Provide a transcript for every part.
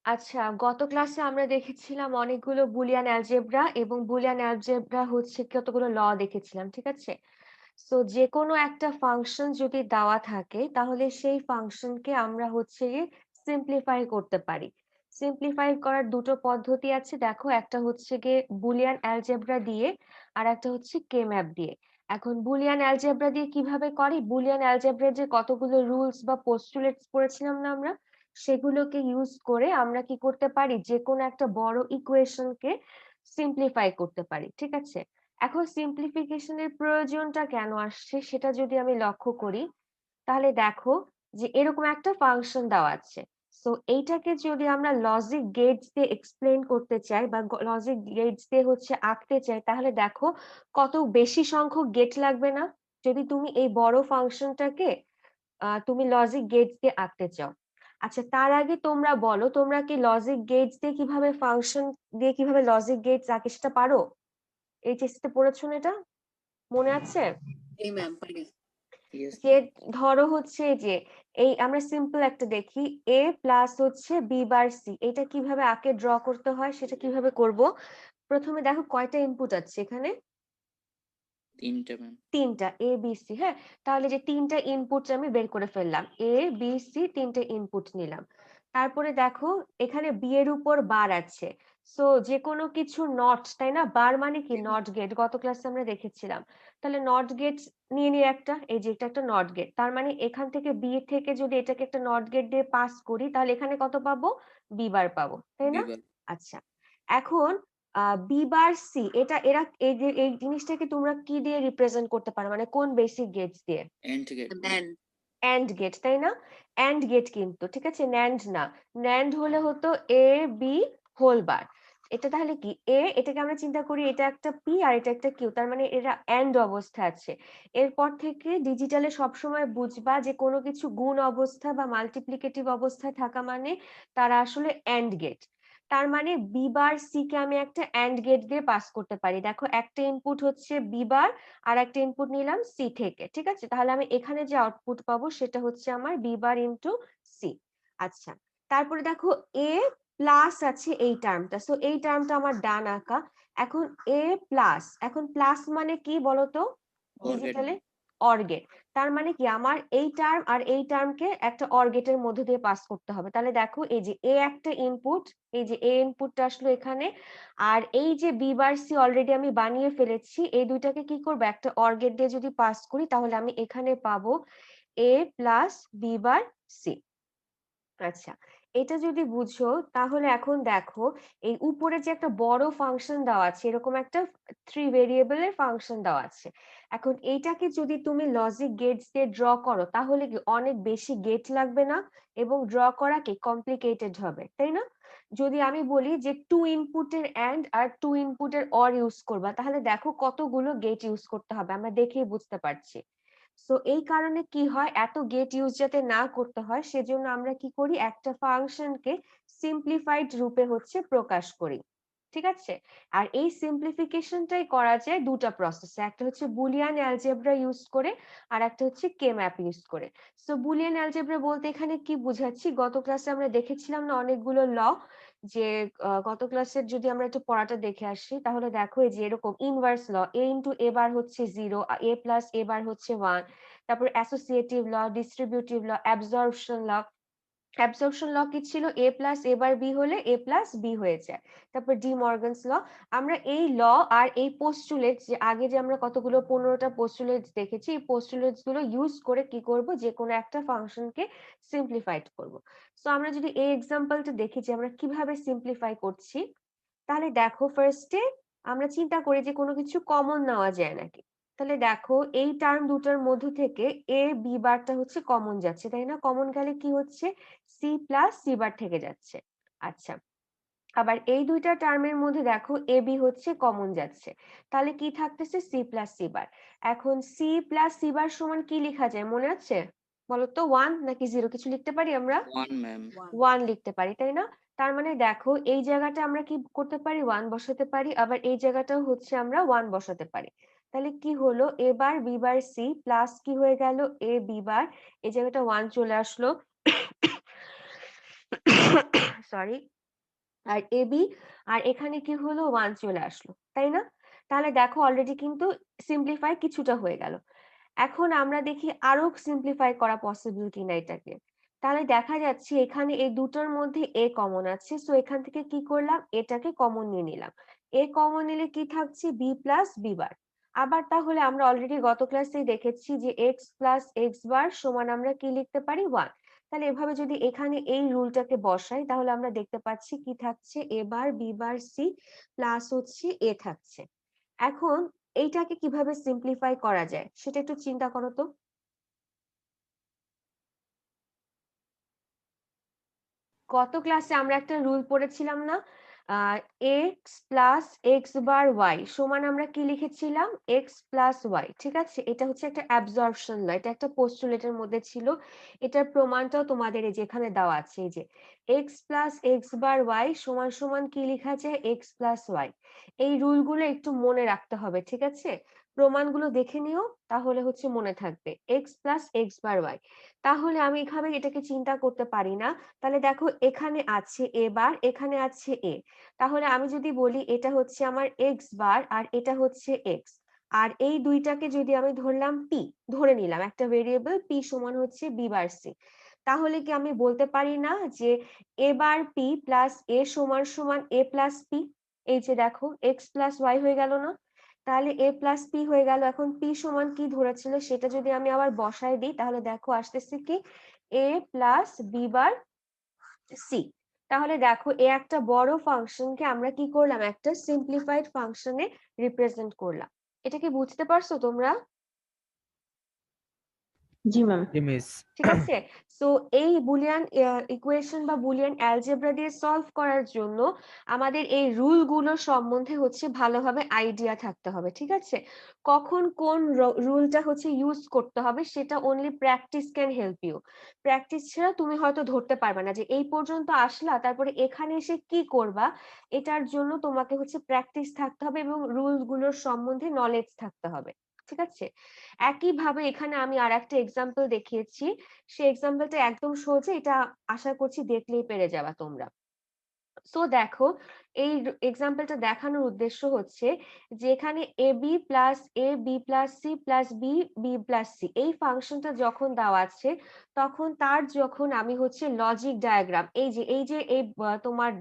আচ্ছা, গত ক্লাসে আমরা দেখেছিলাম অনেকগুলো বুলিয়ান অ্যালজেব্রা এবং বুলিয়ান অ্যালজেব্রা হচ্ছে কতগুলো ল দেখেছিলাম, ঠিক আছে? সো যেকোনো একটা ফাংশন যদি দেওয়া থাকে তাহলে সেই ফাংশনকে আমরা হচ্ছে গিয়ে সিম্পলিফাই করতে পারি। সিম্পলিফাই করার দুটো পদ্ধতি আছে দেখো, একটা হচ্ছে গিয়ে বুলিয়ান অ্যালজেব্রা দিয়ে আর একটা হচ্ছে কে ম্যাপ দিয়ে। এখন বুলিয়ান অ্যালজেব্রা দিয়ে কিভাবে করে? বুলিয়ান অ্যালজেব্রার যে কতগুলো রুলস বা পোস্টুলেটস পড়েছিলাম না আমরা, সেগুলোকে ইউজ করে আমরা কি করতে পারি, যে কোনো একটা বড় ইকুয়েশনকে সিম্পলিফাই করতে পারি, ঠিক আছে? এখন সিম্পলিফিকেশনের প্রয়োজনটা কেন আসছে সেটা যদি আমি লক্ষ্য করি, তাহলে দেখো যে এরকম একটা ফাংশন দেওয়া আছে। সো এইটাকে যদি আমরা লজিক গেটস দিয়ে এক্সপ্লেন করতে চাই বা লজিক গেটস দিয়ে হচ্ছে আঁকতে চাই, তাহলে দেখো কত বেশি সংখ্যক গেট লাগবে না? যদি তুমি এই বড় ফাংশনটাকে তুমি লজিক গেটস দিয়ে আঁকতে চাও। আচ্ছা, তার আগে তোমরা বলো, তোমরা কি লজিক গেটস দিয়ে কিভাবে ফাংশন দিয়ে কিভাবে লজিক গেটস আঁকে সেটা পারো? এইচএসসি তে পড়েছো না এটা? মনে আছে? এই ম্যাম পারি। ইয়েস যে ধরো হচ্ছে যে এই আমরা সিম্পল একটা দেখি, এ প্লাস হচ্ছে বি বার সি, এটা কিভাবে আঁকে ড্র করতে হয় সেটা কিভাবে করব? প্রথমে দেখো কয়টা ইনপুট আছে এখানে? তিনটে ম্যাম। তিনটা, এ বি সি। হ্যাঁ, তাহলে যে তিনটা ইনপুট আমি বের করে ফেললাম, এ বি সি তিনটে ইনপুট নিলাম। তারপরে দেখো এখানে বি এর উপর বার আছে। সো যে কোনো কিছু নট, তাই না? বার মানে কি? নট গেট, গত ক্লাসে আমরা দেখেছিলাম। তাহলে নট গেট নিয়ে নিই একটা, এই যে এটা একটা নট গেট, তার মানে এখান থেকে বি থেকে যদি এটাকে একটা নট গেট দিয়ে পাস করি তাহলে এখানে কত পাবো? বি বার পাবো, তাই না? আচ্ছা, এখন বি বার সি, এটা এরা এই যে এই জিনিসটাকে তোমরা কি দিয়ে রিপ্রেজেন্ট করতে পারো, মানে কোন বেসিক গেটস দিয়ে? And gate. অ্যান্ড গেট, তাই না? অ্যান্ড গেট কিন্তু, ঠিক আছে, ন্যান্ড না। ন্যান্ড হলে হতো এ বি হোল বার। এটা তাহলে কি, এ এটাকে আমরা চিন্তা করি এটা একটা পি আর এটা একটা কিউ, তার মানে এরা অ্যান্ড অবস্থা আছে। এরপর থেকে ডিজিটালে সবসময় বুঝবা যে কোনো কিছু গুণ অবস্থা বা মাল্টিপ্লিকেটিভ অবস্থায় থাকা মানে তারা আসলে অ্যান্ড গেট। তার মানে বি বার সি কে আমি একটা অ্যান্ড গেট দিয়ে পাস করতে পারি। দেখো একটা ইনপুট হচ্ছে বি বার আর একটা ইনপুট নিলাম সি থেকে, ঠিক আছে? তাহলে আমি এখানে যে আউটপুট পাবো সেটা হচ্ছে আমার বি বার ইন্টু সি। আচ্ছা, তারপরে দেখো এ প্লাস আছে এই টার্মটা, সো এই টার্মটা আমার ডান আঁকা। এখন এ প্লাস, এখন প্লাস মানে কি বলতো ডিজিটালে? Or gate. তার মানে কি আমার এই টার্ম আর এই টার্মকে একটা অর গেটের মধ্যে দিয়ে পাস করতে হবে। তাহলে দেখো এই যে এ একটা ইনপুট, এই যে এ ইনপুটটা আসলো এখানে, আর এই যে বি বার সি অলরেডি আমি বানিয়ে ফেলেছি, এই দুইটাকে কি করবো, একটা অর গেট দিয়ে যদি পাস করি তাহলে আমি এখানে পাবো এ প্লাস বি বার সি। আচ্ছা, এটা যদি বুঝো তাহলে এখন দেখো এই উপরে যে একটা বড় ফাংশন দেওয়া আছে, এরকম একটা 3 ভেরিয়েবলের ফাংশন দেওয়া আছে। এখন এইটাকে যদি তুমি লজিক গেটস দিয়ে ড্র করো তাহলে কি অনেক বেশি গেট লাগবে না? এবং ড্র করা কি কমপ্লিকেটেড হবে, তাই না? যদি আমি বলি যে 2 ইনপুটের অ্যান্ড আর 2 ইনপুটের অর ইউজ করবা, তাহলে দেখো কতগুলো গেট ইউজ করতে হবে, আমরা দেখেই বুঝতে পারছি। সো এই কারণে কি হয়, এত গেট ইউজ যাতে না করতে হয় সেজন্য আমরা কি করি, একটা ফাংশনকে সিম্পলিফাইড রূপে হচ্ছে প্রকাশ করি, ঠিক আছে? আর এই সিম্পলিফিকেশনটাই করা যায় দুটো প্রসেসে, একটা হচ্ছে বুলিয়ান অ্যালজেব্রা ইউজ করে আর একটা হচ্ছে কে ম্যাপ ইউজ করে। সো বুলিয়ান অ্যালজেব্রা বলতে এখানে কি বুঝাচ্ছি, গত ক্লাসে আমরা দেখেছিলাম না অনেকগুলো ল, যে গত ক্লাসের যদি আমরা একটু পড়াটা দেখে আসি তাহলে দেখো এই যে এরকম ইনভার্স ল, এ ইন্টু এ বার হচ্ছে 0, এ প্লাস এ বার হচ্ছে 1, তারপর অ্যাসোসিয়েটিভ ল, ডিস্ট্রিবিউটিভ ল, অ্যাবজর্পশন ল। অ্যাবজর্পশন ল কি ছিল, এ প্লাস এ বার বি হলে এ প্লাস বি হয়ে যায়। তারপর ডি মর্গানস ল। আমরা এই ল আর এই পোস্টুলেট, যে আগে যে আমরা কতগুলো 15টা পোস্টুলেটস দেখেছি, এই পোস্টুলেটস গুলো ইউজ করে কি করব, যে কোনো একটা ফাংশনকে সিম্পলিফাইড করব। সো আমরা যদি এই এক্সাম্পলটা দেখি যে আমরা কিভাবে সিম্পলিফাই করছি, তাহলে দেখো ফার্স্টে আমরা চিন্তা করি যে কোনো কিছু কমন নেওয়া যায় নাকি। তাহলে দেখো এই টার্ম দুটার মধ্য থেকে এ বি বারটা হচ্ছে কমন যাচ্ছে, তাই না? কমন গেলে কি হচ্ছে, সি প্লাস সি বার থেকে যাচ্ছে। আচ্ছা, আবার এই দুইটা টার্মের মধ্যে দেখো এ বি হচ্ছে কমন যাচ্ছে, তাহলে কি থাকতেছে, সি প্লাস সি বার। এখন সি প্লাস সি বার সমান কি লেখা যায় মনে আছে? বলতো 1 নাকি 0, কিছু লিখতে পারি আমরা? 1 ম্যাম। 1 লিখতে পারি, তাই না? তার মানে দেখো এই জায়গাটা আমরা কি করতে পারি, 1 বসাতে পারি, আবার এই জায়গাটাও হচ্ছে আমরা 1 বসাতে পারি। তাহলে কি হলো, A bar B bar C plus কি হয়ে গেল, এ বি বার, এই জায়গাটা 1 চলে আসলো। সরি, আর এবি, আর এখানে কি হলো 1 চলে আসলো, তাই না? তাহলে দেখো অলরেডি কিন্তু সিম্পলিফাই কিছুটা হয়ে গেল। এখন আমরা দেখি আরো সিম্পলিফাই করা পসিবল কিনা এটাকে। তাহলে দেখা যাচ্ছে এখানে এই দুটোর মধ্যে এ কমন আছে, সো এখান থেকে কি করলাম, এটাকে কমন নিয়ে নিলাম। এ কমন নিলে কি থাকছে, বি প্লাস বি বার। আবার তাহলে আমরা অলরেডি গত ক্লাসেই দেখেছি যে এক্স প্লাস এক্স বার সমান আমরা কি লিখতে পারি, 1। তাহলে এভাবে যদি এখানে এই রুলটাকে বসাই তাহলে আমরা দেখতে পাচ্ছি কি থাকছে, A bar B bar C plus হচ্ছে এ থাকছে। এখন এইটাকে কিভাবে সিম্পলিফাই করা যায় সেটা একটু চিন্তা করো তো। গত ক্লাসে আমরা একটা রুল পড়েছিলাম না, x plus x bar Y সমান আমরা কি লিখেছিলাম, এক্স প্লাস ওয়াই। ঠিক আছে, এটা হচ্ছে একটা অ্যাবজর্পশন ল, এটা একটা পোস্টুলেটের মধ্যে ছিল। এটার প্রমাণটাও তোমাদের এই যেখানে দেওয়া আছে, এই যে x plus x bar Y সমান সমান কি লেখা যায়, এক্স প্লাস ওয়াই। এই রুলগুলো একটু মনে রাখতে হবে, ঠিক আছে? প্রমাণগুলো দেখে নিও, তাহলে হচ্ছে মনে থাকবে, x plus x bar Y. তাহলে আমি এভাবে এটাকে চিন্তা করতে পারি না। তাহলে দেখো এখানে আছে এ বার, এখানে আছে এ। তাহলে আমি যদি বলি এটা হচ্ছে আমার এক্স বার আর এটা হচ্ছে এক্স, আর এই দুইটাকে যদি আমি ধরলাম পি, ধরে নিলাম একটা ভেরিয়েবল পি সমান হচ্ছে বি বার সি, তাহলে কি আমি বলতে পারি না যে এ বার পি প্লাস এ সমান সমান এ প্লাস পি? এই যে দেখো এক্স প্লাস ওয়াই হয়ে গেল না? তাহলে এ প্লাস পি হয়ে গেল। এখন পি সমান কি ধরেছিল সেটা যদি আমি আবার বসায় দিই তাহলে দেখো আসতেছে কি, এ প্লাস বি বার সি। তাহলে দেখো এ একটা বড় ফাংশনকে আমরা কি করলাম, একটা সিম্পলিফাইড ফাংশনে রিপ্রেজেন্ট করলাম। এটা কি বুঝতে পারছো তোমরা? জি ম্যাম। জি মিস। ঠিক আছে, সো এই বুলিয়ান ইকুয়েশন বা বুলিয়ান অ্যালজেব্রা দিয়ে সলভ করার জন্য আমাদের এই রুলগুলো সম্বন্ধে হচ্ছে ভালোভাবে আইডিয়া থাকতে হবে। ঠিক আছে, কখন কোন রুলটা হচ্ছে ইউজ করতে হবে সেটা only practice can help you. Practice ছাড়া তুমি হয়তো ধরতে পারবে না যে এই পর্যন্ত আসলা তারপরে এখানে এসে কি করবা। এটার জন্য তোমাকে হচ্ছে প্র্যাকটিস থাকতে হবে এবং রুলগুলোর সম্বন্ধে নলেজ থাকতে হবে। ঠিক আছে, একইভাবে এখানে আমি আর একটা এক্সাম্পল দেখিয়েছি, সেই এক্সাম্পলটা একদম সোজা, এটা আশা করছি দেখলেই পেরে যাবা তোমরা। সো দেখো এই এক্সাম্পলটা দেখানোর উদ্দেশ্য হচ্ছে যে এখানে A B plus A B plus C plus B B plus C এই ফাংশনটা যখন দেওয়া আছে তখন তার যখন আমি হচ্ছে লজিক ডায়াগ্রাম, এই যে এই তোমার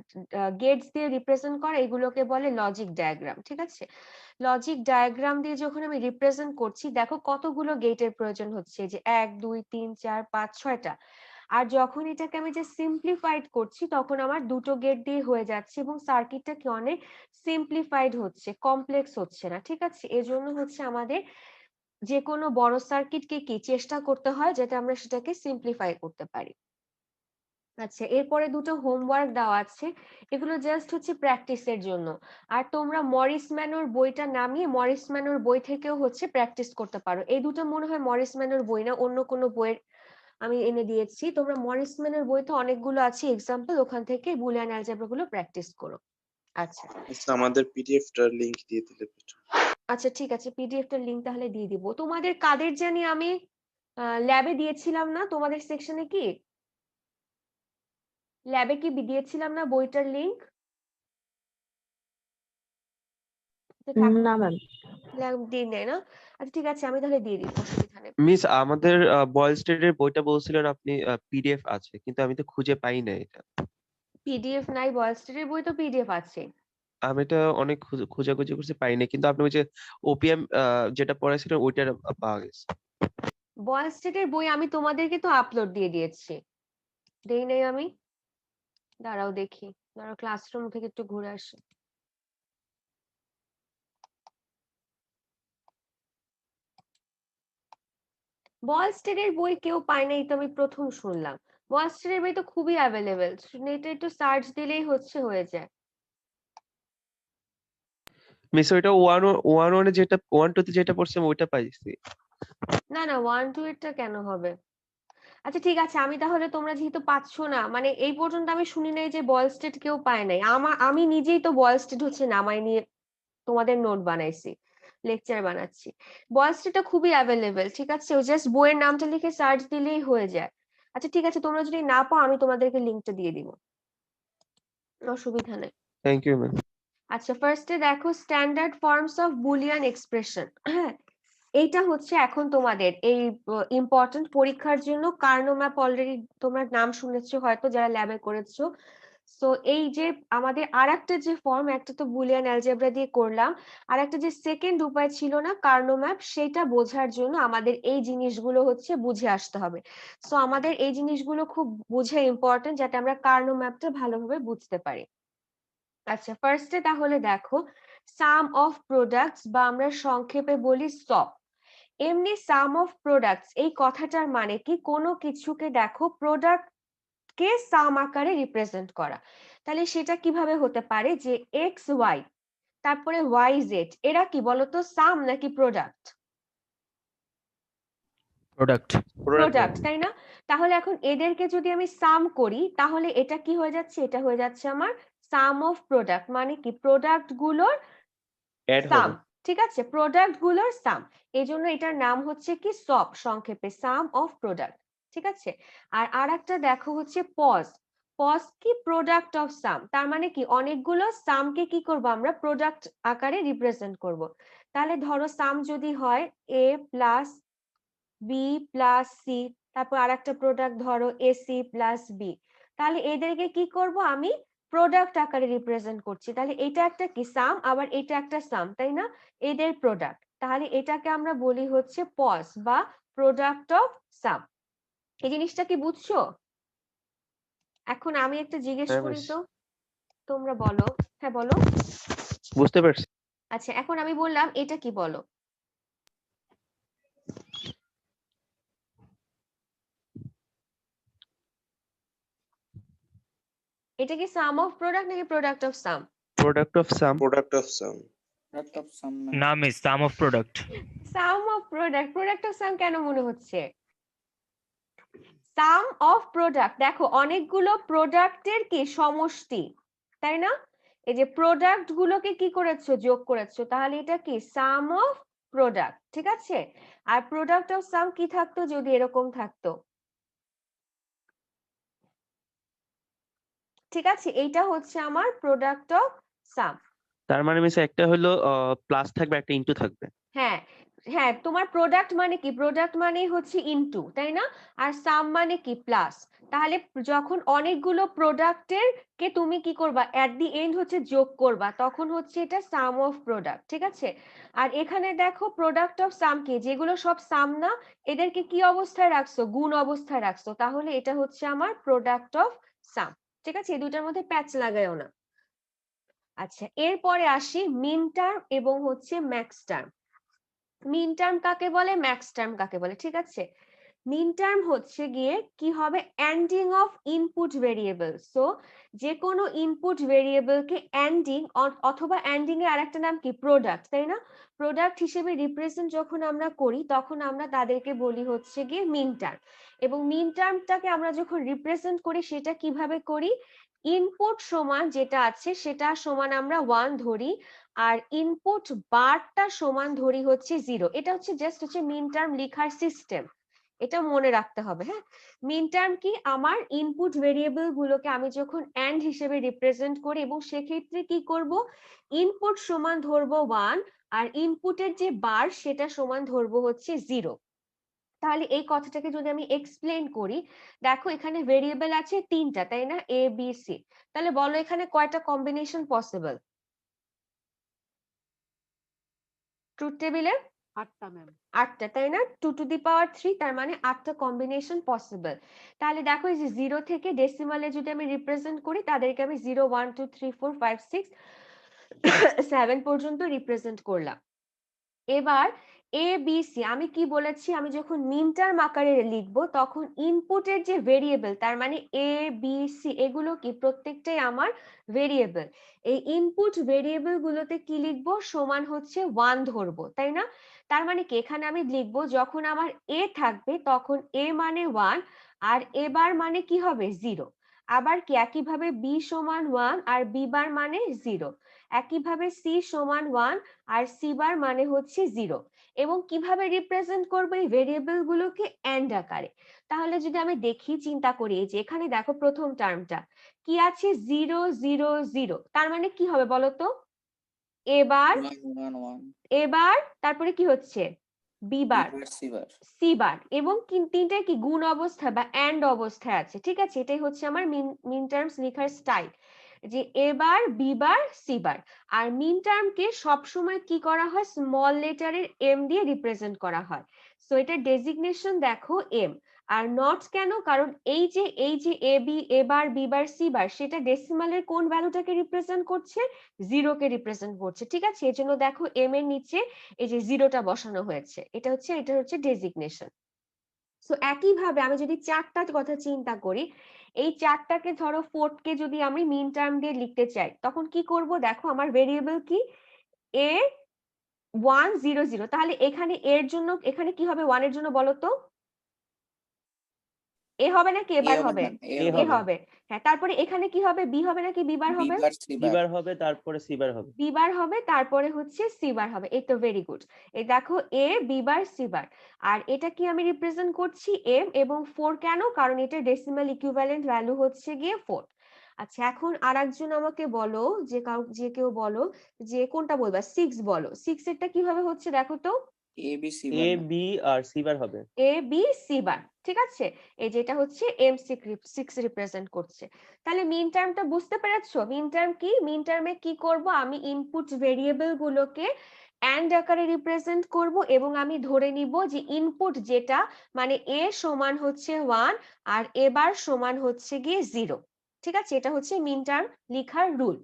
গেটস দিয়ে রিপ্রেজেন্ট করা এগুলোকে বলে লজিক ডায়াগ্রাম। ঠিক আছে, লজিক ডায়াগ্রাম দিয়ে যখন আমি রিপ্রেজেন্ট করছি দেখো কতগুলো গেটের প্রয়োজন হচ্ছে, যে 1 2 3 4 5 6টা। আর যখন এটাকে আমি যে সিম্পলিফাইড করছি তখন আমার দুটো গেট দিয়ে হয়ে যাচ্ছে এবং সার্কিটটা কি অনেক সিম্পলিফাইড হচ্ছে, কমপ্লেক্স হচ্ছে না। ঠিক আছে, এজন্য হচ্ছে আমাদের যে কোনো বড় সার্কিটকে কি চেষ্টা করতে হয় যাতে আমরা সেটাকে সিম্পলিফাই করতে পারি। আচ্ছা, এরপরে দুটো হোমওয়ার্ক দেওয়া আছে, এগুলো জাস্ট হচ্ছে প্র্যাকটিসের জন্য। আর তোমরা মরিস ম্যানোর বইটা নামিয়ে মরিস ম্যানোর বই থেকেও হচ্ছে প্র্যাকটিস করতে পারো। এই দুটো মনে হয় মরিস ম্যানোর বই না, অন্য কোনো বইয়ের আমি এনে দিয়েছি। তোমরা মরিস ম্যানের বইতে অনেকগুলো আছে এক্সাম্পল, ওখান থেকে বুলিয়ান অ্যালজেব্রা গুলো প্র্যাকটিস করো। আচ্ছা আমাদের পিডিএফটার লিংক দিয়ে দিলে better। আচ্ছা ঠিক আছে, পিডিএফ টার লিংক তাহলে দিয়ে দিব। তোমাদের কাদের জানি আমি ল্যাবে দিয়েছিলাম না, তোমাদের সেকশনে কি ল্যাবে কি দিয়েছিলাম না বইটার লিংক? না ম্যাম। ল্যাব দিয়ে নেয় না? আচ্ছা ঠিক আছে, আমি তাহলে দিয়ে দিব, অসুবিধা নেই। মিস আমাদের বয়েজ স্টেটের বইটা বলছিলেন আপনি পিডিএফ আছে, কিন্তু আমি তো খুঁজে পাই না এটা। পিডিএফ নাই, বয়েস্টারের বই তো পিডিএফ আছে। আমি এটা অনেক খোঁজাখুঁজি করছি, পাই না, কিন্তু আপনি ওই যে ওপিএম যেটা পড়াইছিলেন ওইটা পাওয়া গেছে। বয়েস্টেটের বই আমি তোমাদেরকে তো আপলোড দিয়ে দিয়েছি, দেই নাই আমি? দাঁড়াও দেখি, দাঁড়াও ক্লাসরুম থেকে একটু ঘুরে আসি। বয়েস্টেডের বই কেউ পায় নাই তো আমি প্রথম শুনলাম। বয়েস্টেডের বই তো খুবই অ্যাভেলেবেল, নেটে একটু সার্চ দিলেই হচ্ছে হয়ে যায়। মিস ওইটা ওয়ান যেটা 1 2 তে যেটা পড়ছিলাম ওইটা পাইছি। না না, 1 2 এরটা কেন হবে? আচ্ছা ঠিক আছে, আমি তাহলে তোমরা যেহেতু পাচ্ছ না, মানে এই পর্যন্ত আমি শুনি নাই যে বয়েস্টেড কেউ পায় নাই। আমি নিজেই তো বয়েস্টেড হচ্ছে নামাই নিয়ে তোমাদের নোট বানাইছি, লেকচার বানাচ্ছি। বয়েস্টেডটা খুবই অ্যাভেলেবেল, ঠিক আছে, জাস্ট বইয়ের নামটা লিখে সার্চ দিলেই হয়ে যায়। আচ্ছা ঠিক আছে, তোমরা যদি না পাও আমি তোমাদেরকে লিঙ্কটা দিয়ে দিব। অসুবিধা নেই। Thank you ma'am. আচ্ছা, ফার্স্টে দেখো standard forms of Boolean expression. হ্যাঁ, এইটা হচ্ছে এখন তোমাদের এই ইম্পর্টেন্ট পরীক্ষার জন্য কার্নো ম্যাপ অলরেডি তোমরা নাম শুনেছো হয়তো যারা ল্যাবে করেছো। সো এই যে আমাদের আরেকটা যে ফর্ম, একটা তো বুলিয়ান অ্যালজেব্রা দিয়ে করলাম, আর একটা যে সেকেন্ড উপায় ছিল না কার্নো ম্যাপ, সেটা বোঝার জন্য আমাদের এই জিনিসগুলো হচ্ছে বুঝে আসতে হবে। সো আমাদের এই জিনিসগুলো খুব বুঝে ইম্পর্টেন্ট যাতে আমরা কার্নো ম্যাপটা ভালোভাবে বুঝতে পারি। আচ্ছা, ফার্স্টে তাহলে দেখো সাম অফ প্রোডাক্টস বা আমরা সংক্ষেপে বলি সপ। এমনি সাম অফ প্রোডাক্টস এই কথাটার মানে কি, কোনো কিছুকে দেখো প্রোডাক্ট কে সাম আকারে রিপ্রেজেন্ট করা। তাহলে সেটা কিভাবে হতে পারে যে এক্স ওয়াই তারপরে ওয়াই জেড এরা কি বলতো, সাম নাকি প্রোডাক্ট? প্রোডাক্ট। প্রোডাক্ট, তাই না? তাহলে এখন এদেরকে যদি আমি সাম করি তাহলে এটা কি হয়ে যাচ্ছে, এটা হয়ে যাচ্ছে আমার সাম অফ প্রোডাক্ট। মানে কি, প্রোডাক্ট গুলোর অ্যাড সাম। হবে। ঠিক আছে, প্রোডাক্ট গুলোর সাম। এই জন্য এটার নাম হচ্ছে কি সব, সংক্ষেপে সাম অফ প্রোডাক্ট। ঠিক আছে, আর আরেকটা দেখো হচ্ছে পজ। পজ কি, প্রোডাক্ট অফ সাম। তার মানে কি, অনেকগুলো সামকে কি করব আমরা প্রোডাক্ট আকারে রিপ্রেজেন্ট করব। তাহলে ধরো সাম যদি হয় এ প্লাস বি প্লাস সি, তারপর আরেকটা প্রোডাক্ট ধরো এসি প্লাস বি, তাহলে এদেরকে কি করব আমি প্রোডাক্ট আকারে রিপ্রেজেন্ট করছি। তাহলে এটা একটা কি সাম, আবার এটা একটা সাম, তাই না? এদের প্রোডাক্ট, তাহলে এটাকে আমরা বলি হচ্ছে পজ বা প্রোডাক্ট অফ সাম। এই জিনিসটা কি বুঝছো? এখন আমি একটা জিজ্ঞেস হ্যাঁ করি মিস, তো, তোমরা বলো। হ্যাঁ বলো। বুঝতে পারছি। আচ্ছা, এখন আমি বললাম এটা কি, বলো। এটা কি সাম অফ প্রোডাক্ট নাকি product of sum? Product of sum. Product of sum. Product of sum. না miss, sum of product. Sum of product, product of sum কেন মনে হচ্ছে? সাম অফ প্রোডাক্ট, দেখো অনেকগুলো প্রোডাক্টের কি সমষ্টি, তাই না? এই যে প্রোডাক্ট গুলোকে কি করেছো, যোগ করেছো, তাহলে এটা কি সাম অফ প্রোডাক্ট। ঠিক আছে, আর প্রোডাক্ট অফ সাম কি থাকতো যদি এরকম থাকতো? ঠিক আছে, এইটা হচ্ছে আমার প্রোডাক্ট অফ সাম। তার মানে মিস একটা হলো প্লাস থাকবে, একটা ইনটু থাকবে। হ্যাঁ হ্যাঁ, তোমার প্রোডাক্ট মানে কি, প্রোডাক্ট মানেই হচ্ছে ইনটু, তাই না? আর সাম মানে কি, প্লাস। তাহলে যখন অনেকগুলো প্রোডাক্টের কে তুমি কি করবা, এট দি এন্ড হচ্ছে যোগ করবা, তখন হচ্ছে এটা সাম অফ প্রোডাক্ট। ঠিক আছে, আর এখানে দেখো প্রোডাক্ট অফ সাম কি, যেগুলো সব সাম না এদেরকে কি অবস্থায় রাখছো, গুণ অবস্থায় রাখছো, তাহলে এটা হচ্ছে আমার প্রোডাক্ট অফ সাম। ঠিক আছে, এই দুইটার মধ্যে প্যাচ লাগায়ও না। আচ্ছা, এরপরে আসি মিন টার্ম এবং হচ্ছে ম্যাক্স টার্ম। মিন টার্ম কাকে বলে, ম্যাক্স টার্ম কাকে বলে? ঠিক আছে, মিন টার্ম হচ্ছে গিয়ে কি হবে, ending of input variable. So যে কোনো ইনপুট ভেরিয়েবলকে এন্ডিং অথবা এন্ডিং এর আরেকটা নাম কি, প্রোডাক্ট, তাই না? প্রোডাক্ট হিসেবে রিপ্রেজেন্ট যখন আমরা করি তখন আমরা তাদেরকে বলি হচ্ছে গিয়ে মিন টার্ম। এবং মিন টার্মটাকে আমরা যখন রিপ্রেজেন্ট করি সেটা কিভাবে করি, ইনপুট সমান যেটা আছে সেটা সমান আমরা 1 ধরি, আর ইনপুট বারটা সমান ধরি হচ্ছে 0। এটা হচ্ছে জাস্ট হচ্ছে মিন টার্ম লেখার সিস্টেম, এটা মনে রাখতে হবে। হ্যাঁ, মিন টার্ম কি, আমার ইনপুট ভেরিয়েবল গুলোকে আমি যখন এন্ড হিসেবে রিপ্রেজেন্ট করি এবং সেক্ষেত্রে কি করব, ইনপুট সমান ধরবো 1 আর ইনপুটের যে বার সেটা সমান ধরবো হচ্ছে 0। তাহলে এই কথাটাকে যদি আমি এক্সপ্লেন করি, দেখো এখানে ভেরিয়েবল আছে 3টা, তাই না, এ বি সি। তাহলে বলো এখানে কয়টা কম্বিনেশন পসিবল ট্রুথ টেবিলে? 8টা ম্যাম। 8টা, তাই না? 2 টু দি পাওয়ার 3, তার মানে 8টা কম্বিনেশন পসিবল। তাহলে দেখো এই যে 0 থেকে ডেসিমালে যদি আমি রিপ্রেজেন্ট করি তাদেরকে আমি 0 1 2 3 4 5 6 7 পর্যন্ত রিপ্রেজেন্ট করলাম। এবার এ বি সি আমি কি বলেছি, আমি যখন মিন টার্ম আকারে লিখবো তখন ইনপুটের যে ভেরিয়েবল, তার মানে এ বি সি এগুলো কি প্রত্যেকটাই আমার ভেরিয়েবল। এই ইনপুট ভেরিয়েবল গুলোতে কি লিখবো, সমান হচ্ছে 1 ধরবো, তাই না? তার মানে কি, এখানে আমি লিখবো যখন আমার এ থাকবে তখন এ মানে 1 আর এ বার মানে কি হবে 0। আবার কি একইভাবে বি সমান 1 আর বি বার মানে 0, একইভাবে সি সমান 1 আর সি বার মানে হচ্ছে 0। এবং কিভাবে রিপ্রেজেন্ট করবো এই ভেরিয়েবল গুলোকে এন্ড আকারে? তাহলে যদি আমি দেখি, চিন্তা করি, যে এখানে দেখো প্রথম টার্মটা কি আছে, 0 0 0, তার মানে কি হবে বলতো? এবার 1 1 এবার তারপরে কি হচ্ছে, B bar, C bar C bar, এবং তিনটা কি গুণ অবস্থা বা এন্ড অবস্থায় আছে, ঠিক আছে? এটাই হচ্ছে আমার মিন টার্মস লেখার স্টাইল, যে এবার বি বার সি বার। আর মিন টার্মকে সবসময় কি করা হয়, স্মল লেটারের এম দিয়ে রিপ্রেজেন্ট করা হয়। সো এটা ডেজিগনেশন দেখো এম। আর নট কেন? কারণ এই যে এ বি, এবার বি বার সি বার, সেটা ডেসিমালের কোন ভ্যালুটাকে রিপ্রেজেন্ট করছে, 0 কে রিপ্রেজেন্ট করছে, ঠিক আছে? এই জন্য দেখো এম এর নিচে এই যে 0টা বসানো হয়েছে, এটা হচ্ছে ডেজিগনেশন। সো একইভাবে আমি যদি চারটার কথা চিন্তা করি, এই চারটাকে ধরো ফোর্থকে যদি আমি মিন টার্ম দিয়ে লিখতে চাই, তখন কি করব? দেখো আমার ভেরিয়েবল কি, এ 1 0 0, তাহলে এখানে এর জন্য এখানে কি হবে 1 এর জন্য বলো তো? এ হবে নাকি এবার হবে? এ এ হবে। হ্যাঁ, তারপরে এখানে কি হবে, বি হবে নাকি বি বার বি হবে? বার সি বার বিবার হবে, তারপরে সিবার হবে। বি বার হবে, তারপরে হচ্ছে সি বার হবে। এই তো, ভেরি গুড। এই দেখো এ বি বার সি বার, আর এটা কি আমি রিপ্রেজেন্ট করছি এম এবং 4, কেন? কারণ এটা ডেসিমাল ইকুইভ্যালেন্ট ভ্যালু হচ্ছে গিয়ে 4। আচ্ছা, এখন আরেকজন আমাকে বলো, যে কেউ বলো, যে কোনটা বলবা, 6 বলো, 6 এরটা কিভাবে হচ্ছে দেখো তো? A B C A bar B আর সিবার হবে। এ বি সি বার, ঠিক আছে? এই যেটা হচ্ছে এম 6 রিপ্রেজেন্ট করছে। তাহলে মিন টার্মটা বুঝতে পেরেছো? মিন টার্ম কি? মিন টার্মে কি করব, আমি ইনপুট ভেরিয়েবল গুলোকে এন্ড আকারে রিপ্রেজেন্ট করব, এবং আমি ধরে নিব যে ইনপুট যেটা, মানে এ সমান হচ্ছে 1 আর এ বার সমান হচ্ছে গিয়ে 0, ঠিক আছে? এটা হচ্ছে মিন টার্ম লেখার রুল।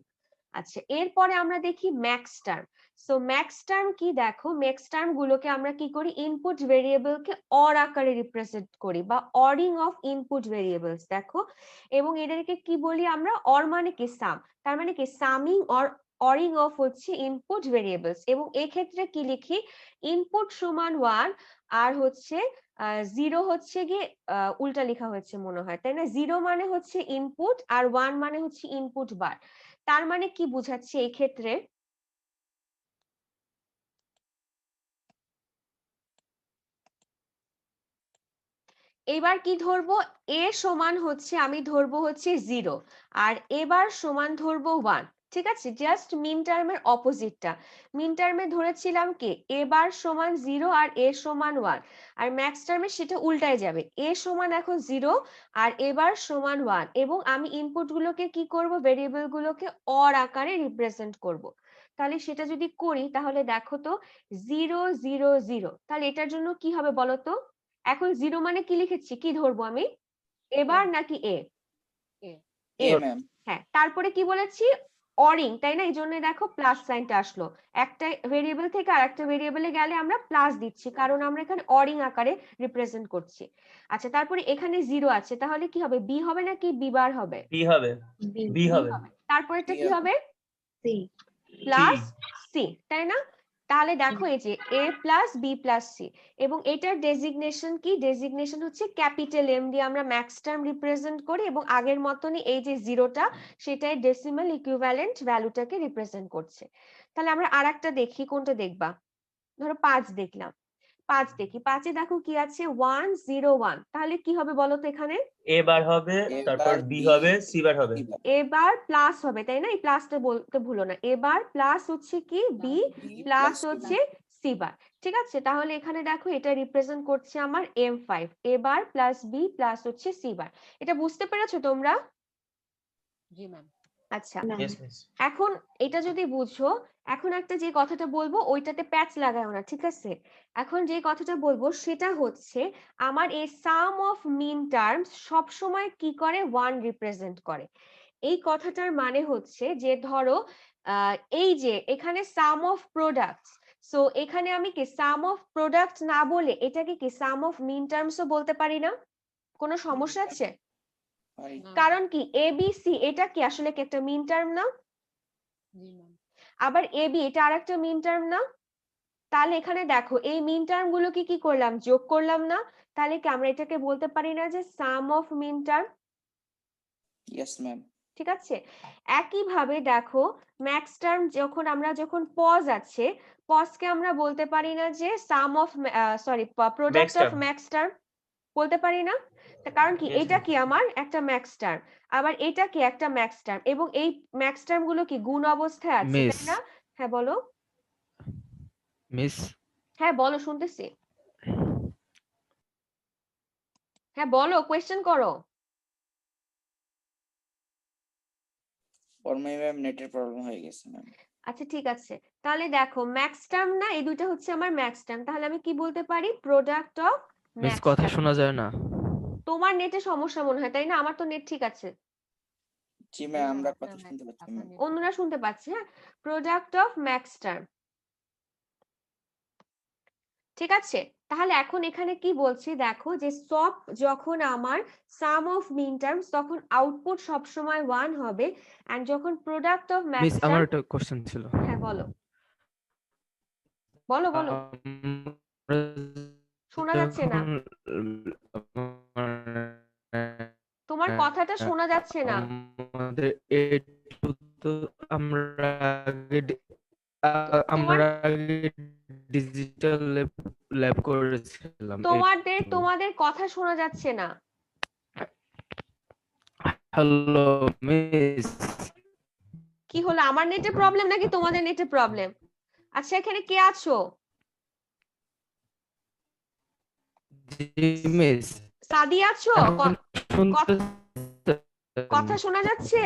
আচ্ছা, এরপরে আমরা দেখি max term. So max term কি? দেখো ম্যাক্স টার্ম গুলোকে আমরা কি করি, ইনপুট ভেরিয়েবলকে অর আকারে রিপ্রেজেন্ট করি, বা অরিং অফ ইনপুট ভেরিয়েবলস, দেখো। এবং এদেরকে কি বলি আমরা? অর মানে কি সাম, তার মানে কি সামিং অর অরিং অফ হচ্ছে ইনপুট ভেরিয়েবলস। এবং এই ক্ষেত্রে কি লিখি, ইনপুট সমান 1 আর হচ্ছে 0 হচ্ছে গিয়ে উল্টা লেখা হয়েছে মনে হয়, তাই না? 0 মানে হচ্ছে ইনপুট আর 1 মানে হচ্ছে ইনপুট বার। তার মানে কি বুঝাচ্ছে এই ক্ষেত্রে, এবার কি ধরবো, এ সমান হচ্ছে, আমি ধরবো হচ্ছে 0 আর এবার সমান ধরবো 1, ঠিক আছে? জাস্ট মিন টার্মের অপোজিটটা। মিন টার্মে ধরেছিলাম কি, এবার সমান 0 আর এ সমান 1, আর ম্যাক্স টার্মে সেটা উল্টায় যাবে, এ সমান এখন 0 আর এবার সমান 1, এবং আমি ইনপুট গুলোকে কি করব, ভেরিয়েবল গুলোকে অর আকারে রিপ্রেজেন্ট করব। তাহলে সেটা যদি করি, তাহলে দেখো তো 0 0 0, তাহলে এটার জন্য কি হবে বলো তো? এখন 0 মানে কি লিখেছি, কি ধরবো আমি, এবার নাকি এ? এ এ, ম্যাম হ্যাঁ। তারপরে কি বলেছি, অরিং, তাই না? এই জন্য দেখো প্লাস সাইনটা আসলো, একটা ভেরিয়েবল থেকে আরেকটা ভেরিয়েবলে গেলে আমরা প্লাস দিচ্ছি, কারণ আমরা এখানে অরিং আকারে রিপ্রেজেন্ট করছি। আচ্ছা, তারপরে এখানে 0 আছে, তাহলে কি হবে, বি হবে নাকি বি বার হবে? বি হবে। বি বি হবে। তারপরেরটা বি কি হবে, সি প্লাস সি, তাই না? তাহলে দেখো এই যে এ প্লাস বি প্লাস সি, এবং এটার ডেজিগনেশন কি? ডেজিগনেশন হচ্ছে ক্যাপিটাল এম দিয়ে আমরা ম্যাক্স টার্ম রিপ্রেজেন্ট করি, এবং আগের মতনই এই যে 0টা, সেটাই ডেসিমাল ইকুইভ্যালেন্ট ভ্যালুটাকে রিপ্রেজেন্ট করছে। তাহলে আমরা আরেকটা দেখি, কোনটা দেখবা? ধরো 5 দেখলাম, 5 দেখি, 5-এ দেখো কি আছে, 1 0 1, তাহলে কি হবে বলো তো এখানে? এ বার হবে, তারপর এবার বি বি হবে, সিবার হবে। সি বার এবার প্লাস হবে, তাই না? এই প্লাসটা বলতে ভুলো না, এবার প্লাস হচ্ছে কি বি, বি প্লাস সি হচ্ছে বার সি বার, ঠিক আছে? তাহলে এখানে দেখো এটা রিপ্রেজেন্ট করছে আমার M5, এবার প্লাস বি প্লাস হচ্ছে সি বার। এটা বুঝতে পেরেছো তোমরা? জি ম্যাম। আচ্ছা, ম্যাম। Yes miss. এখন এটা যদি বুঝো, এখন একটা যে কথাটা বলবো ওইটাতে প্যাচ লাগাও না, ঠিক আছে? এখন যে কথাটা বলবো সেটা হচ্ছে, আমার এই সাম অফ মিন টার্মস সব সময় কি করে, 1 রিপ্রেজেন্ট করে। এই কথাটার মানে হচ্ছে যে ধরো এই যে এখানে সাম অফ প্রোডাক্টস, সো এখানে আমি কি সাম অফ প্রোডাক্ট না বলে এটাকে কি সাম অফ মিন টার্মসও বলতে পারি না? কোনো সমস্যা আছে? পারি কারণ কি এবিসি এটা কি আসলে কি একটা মিন টার্ম না? জি ম্যাম। আবার এবি এটা আরেকটা মিন টার্ম না? তাহলে এখানে দেখো এই মিন টার্ম গুলোকে কি করলাম, যোগ করলাম না? তাহলে কি আমরা এটাকে বলতে পারি না যে sum of min term? Yes, ma'am. ঠিক আছে, একইভাবে দেখো ম্যাক্স টার্ম আমরা যখন পজ আছে, পজকে আমরা বলতে পারি না যে sum of product of term. Max term, বলতে পারি না? কারণ কি Yes, এটা ma'am. কি আমার একটা ম্যাক্স টার্ম, আবার এটা কি একটা ম্যাক্স টার্ম, এবং এই ম্যাক্স টার্ম গুলো কি গুণ অবস্থায় আছে, তাই Miss. না? হ্যাঁ বলো, Miss. হ্যাঁ বলো, শুনতেছি, হ্যাঁ বলো, কোয়েশ্চেন করো। For my ma'am নেটের প্রবলেম হয়ে গেছে ম্যাম। আচ্ছা ঠিক আছে, তাহলে দেখো ম্যাক্স টার্ম না, এই দুইটা হচ্ছে আমার ম্যাক্স টার্ম, তাহলে আমি কি বলতে পারি? প্রোডাক্ট অফ মিস ম্যাক্স কথা টার্ম। শোনা যায় না। তোমার নেটে সমস্যা মনে হয়, তাই না? আমার তো নেট ঠিক আছে, জি ম্যাম, আমরা আপনার কথা net- শুনতে পাচ্ছি আপনার ম্যাম। net- অন্যরা শুনতে পাচ্ছে। হ্যাঁ, প্রোডাক্ট অফ ম্যাক্স টার্ম, ঠিক আছে। তাহলে এখন এখানে কি বলছি দেখো, যে সব যখন আমার সাম অফ মিন টার্মস, তখন আউটপুট সবসময় 1 হবে, এন্ড যখন প্রোডাক্ট অফ মিস ম্যাক্স আমার টার্ম, একটা কোশ্চেন ছিল। হ্যাঁ বলো বলো বলো, আমরা শোনা যাচ্ছে না, যখন তোমার কথাটা শোনা যাচ্ছে না। আমাদের A2 তো আমরা আগে তোমার ডিজিটাল ল্যাব করেছিলাম তোমাদের A2। তোমাদের কথা শোনা যাচ্ছে না। Hello miss. কি হলো, আমার নেটে প্রবলেম নাকি তোমাদের নেটে প্রবলেম? আচ্ছা এখানে কে আছো? জি মিস। সাদি আছো? এখন শুনতে কথা শোনা যাচ্ছে?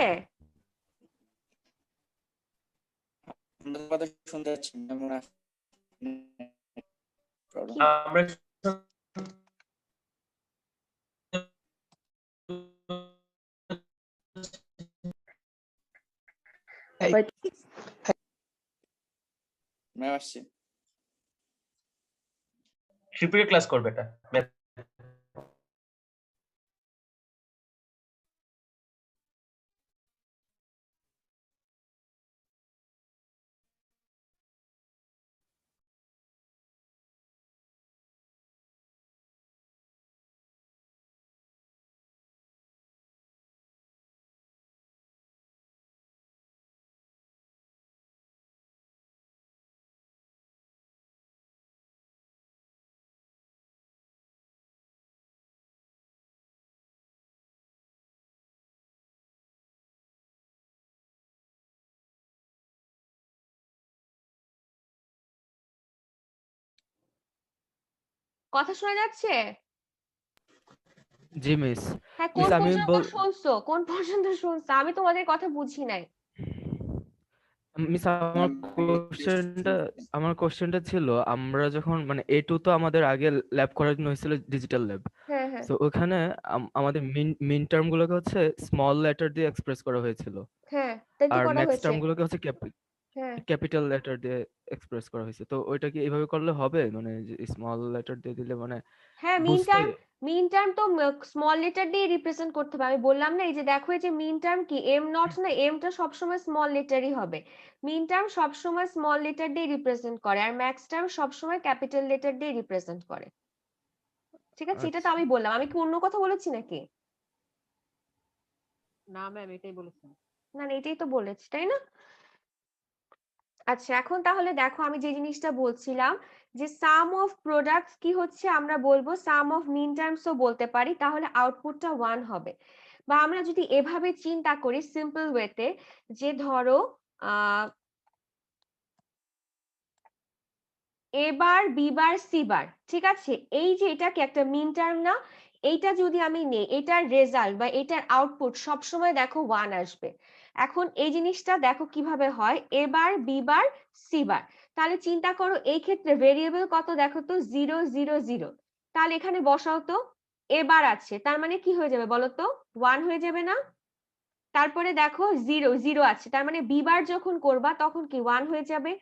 আপনাদের কথা শুনতে পাচ্ছি ম্যাম। প্রবলেম। আমরা ম্যাম আসছে। শিপির ক্লাস করবে এটা। কথা শোনা যাচ্ছে? জি মিস। হ্যাঁ, মিস কোন আমি পর্যন্ত শুনছো? কোন পর্যন্ত শুনছো? আমি তোমাদের কথা বুঝি নাই। মিস ম্যাম আমার কোশ্চেনটা ছিল, আমরা যখন মানে A2 তো আমাদের আগে ল্যাব করার জন্য হয়েছিল ডিজিটাল ল্যাব। হ্যাঁ হ্যাঁ তো ওখানে আমাদের মিন টার্ম গুলোকে হচ্ছে স্মল লেটার দিয়ে এক্সপ্রেস করা হয়েছিল, হ্যাঁ, তাই কি আর করা ম্যাক্স হয়েছে? টার্ম গুলোকে হচ্ছে হ্যাঁ ক্যাপিটাল লেটার দিয়ে এক্সপ্রেস করা হয়েছে। তো ওইটা কি এইভাবে করলে হবে, মানে স্মল লেটার দিয়ে দিলে মানে হ্যাঁ, বুঝতে? মিন টার্ম তো স্মল লেটার দিয়ে রিপ্রেজেন্ট করতে হবে। আমি বললাম না, এই যে দেখো, এই যে মিন টার্ম কি এম নট না, এমটা সবসময় স্মল লেটারই হবে। মিন টার্ম সবসময় স্মল লেটার দিয়ে রিপ্রেজেন্ট করে, আর ম্যাক্স টার্ম সবসময় ক্যাপিটাল লেটার দিয়ে রিপ্রেজেন্ট করে। ঠিক আছে, এটা তো আচ্ছা আমি বললাম, আমি কি অন্য কথা বলেছি নাকি? না ম্যাম, এটাই বলেছেন। না না, এটাই তো বলেছি, তাই না? আচ্ছা এখন তাহলে দেখো, আমি যে জিনিসটা বলছিলাম, যে সাম অফ প্রোডাক্টস কি হচ্ছে, আমরা বলবো সাম অফ মিন টার্মসও বলতে পারি, তাহলে আউটপুটটা 1 হবে। বা আমরা যদি এভাবে চিন্তা করি সিম্পল ওয়েতে, যে ধরো এ বার, বি বার, সি বার, ঠিক আছে, এই যে এটা কি একটা মিন টার্ম না? এইটা যদি আমি নেই, এটার রেজাল্ট বা এটার আউটপুট সবসময় দেখো 1 আসবে। এখন এই জিনিসটা দেখো কিভাবে হয়, এ bar, B bar, C bar. তাহলে চিন্তা করো, এই ক্ষেত্রে ভেরিয়েবল কত দেখো তো, 0 0 0। তাহলে এখানে বসাও তো, এ বার আছে, তার মানে কি হয়ে যাবে বলো তো, 1 হয়ে যাবে না? তারপরে দেখো 0 0 আছে, তার মানে বি বার যখন করবা তখন কি 1 হয়ে যাবে।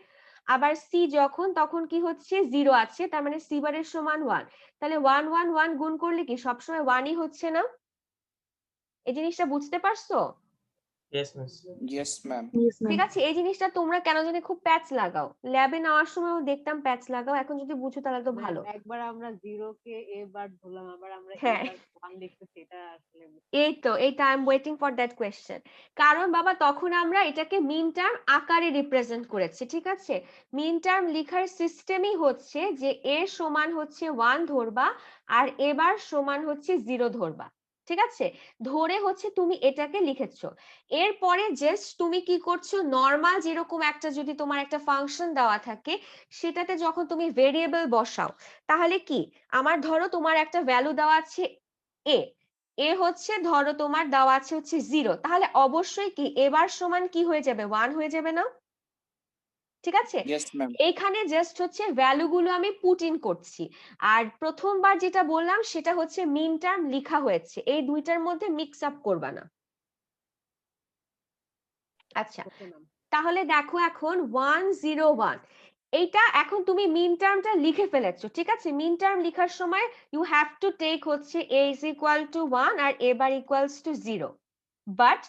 আবার সি যখন, তখন কি হচ্ছে, 0 আছে, তার মানে সি বারের সমান 1। তাহলে 1 1 1 গুণ করলে কি সবসময় 1ই হচ্ছে না? এই জিনিসটা বুঝতে পারছো? Yes, miss. Yes, ma'am. Yes, ঠিক ma'am. আছে, এই জিনিসটা তোমরা কেন জানি খুব প্যাচ লাগাও, ল্যাবে নেওয়ার সময়ও দেখতাম প্যাচ লাগাও, এখন যদি বুঝো তাহলে তো ভালো। একবার আমরা 0 কে a বার ধরলাম, আবার আমরা a হ্যাঁ। বার 1 লিখতেছি, এটা আসলে এই তো এইটা I am waiting for that question. কারণ বাবা তখন আমরা এটাকে মিন টার্ম আকারে রিপ্রেজেন্ট করেছি, ঠিক আছে। মিন টার্ম লেখার সিস্টেমই হচ্ছে যে এ সমান হচ্ছে 1 ধরবা আর এবার সমান হচ্ছে 0 ধরবা, ঠিক আছে। ধরে হচ্ছে তুমি এটাকে লিখেছো, এরপরে জাস্ট তুমি কি করছো, নর্মাল যেরকম একটা যদি তোমার একটা ফাংশন দেওয়া থাকে সেটাতে যখন তুমি ভেরিয়েবল বসাও, তাহলে কি আমার ধরো তোমার একটা ভ্যালু দেওয়া আছে এ, এ হচ্ছে ধরো তোমার দেওয়া আছে হচ্ছে 0, তাহলে অবশ্যই কি এবার সমান কি হয়ে যাবে, 1 হয়ে যাবে না, ঠিক আছে। Yes, ma'am. এখানে জাস্ট হচ্ছে ভ্যালু গুলো আমি পুট ইন করছি। আর প্রথমবার যেটা বললাম সেটা হচ্ছে মিন টার্ম লেখা হয়েছে, এই দুইটার মধ্যে মিক্স আপ করবা না। আচ্ছা, ওকে ম্যাম। তাহলে দেখো এখন 101, এইটা এখন তুমি মিন টার্মটা লিখে ফেলেছো, ঠিক আছে। মিন টার্ম লেখার সময় ইউ হ্যাভ টু টেক হচ্ছে a is equal to 1 আর a bar equals to 0, but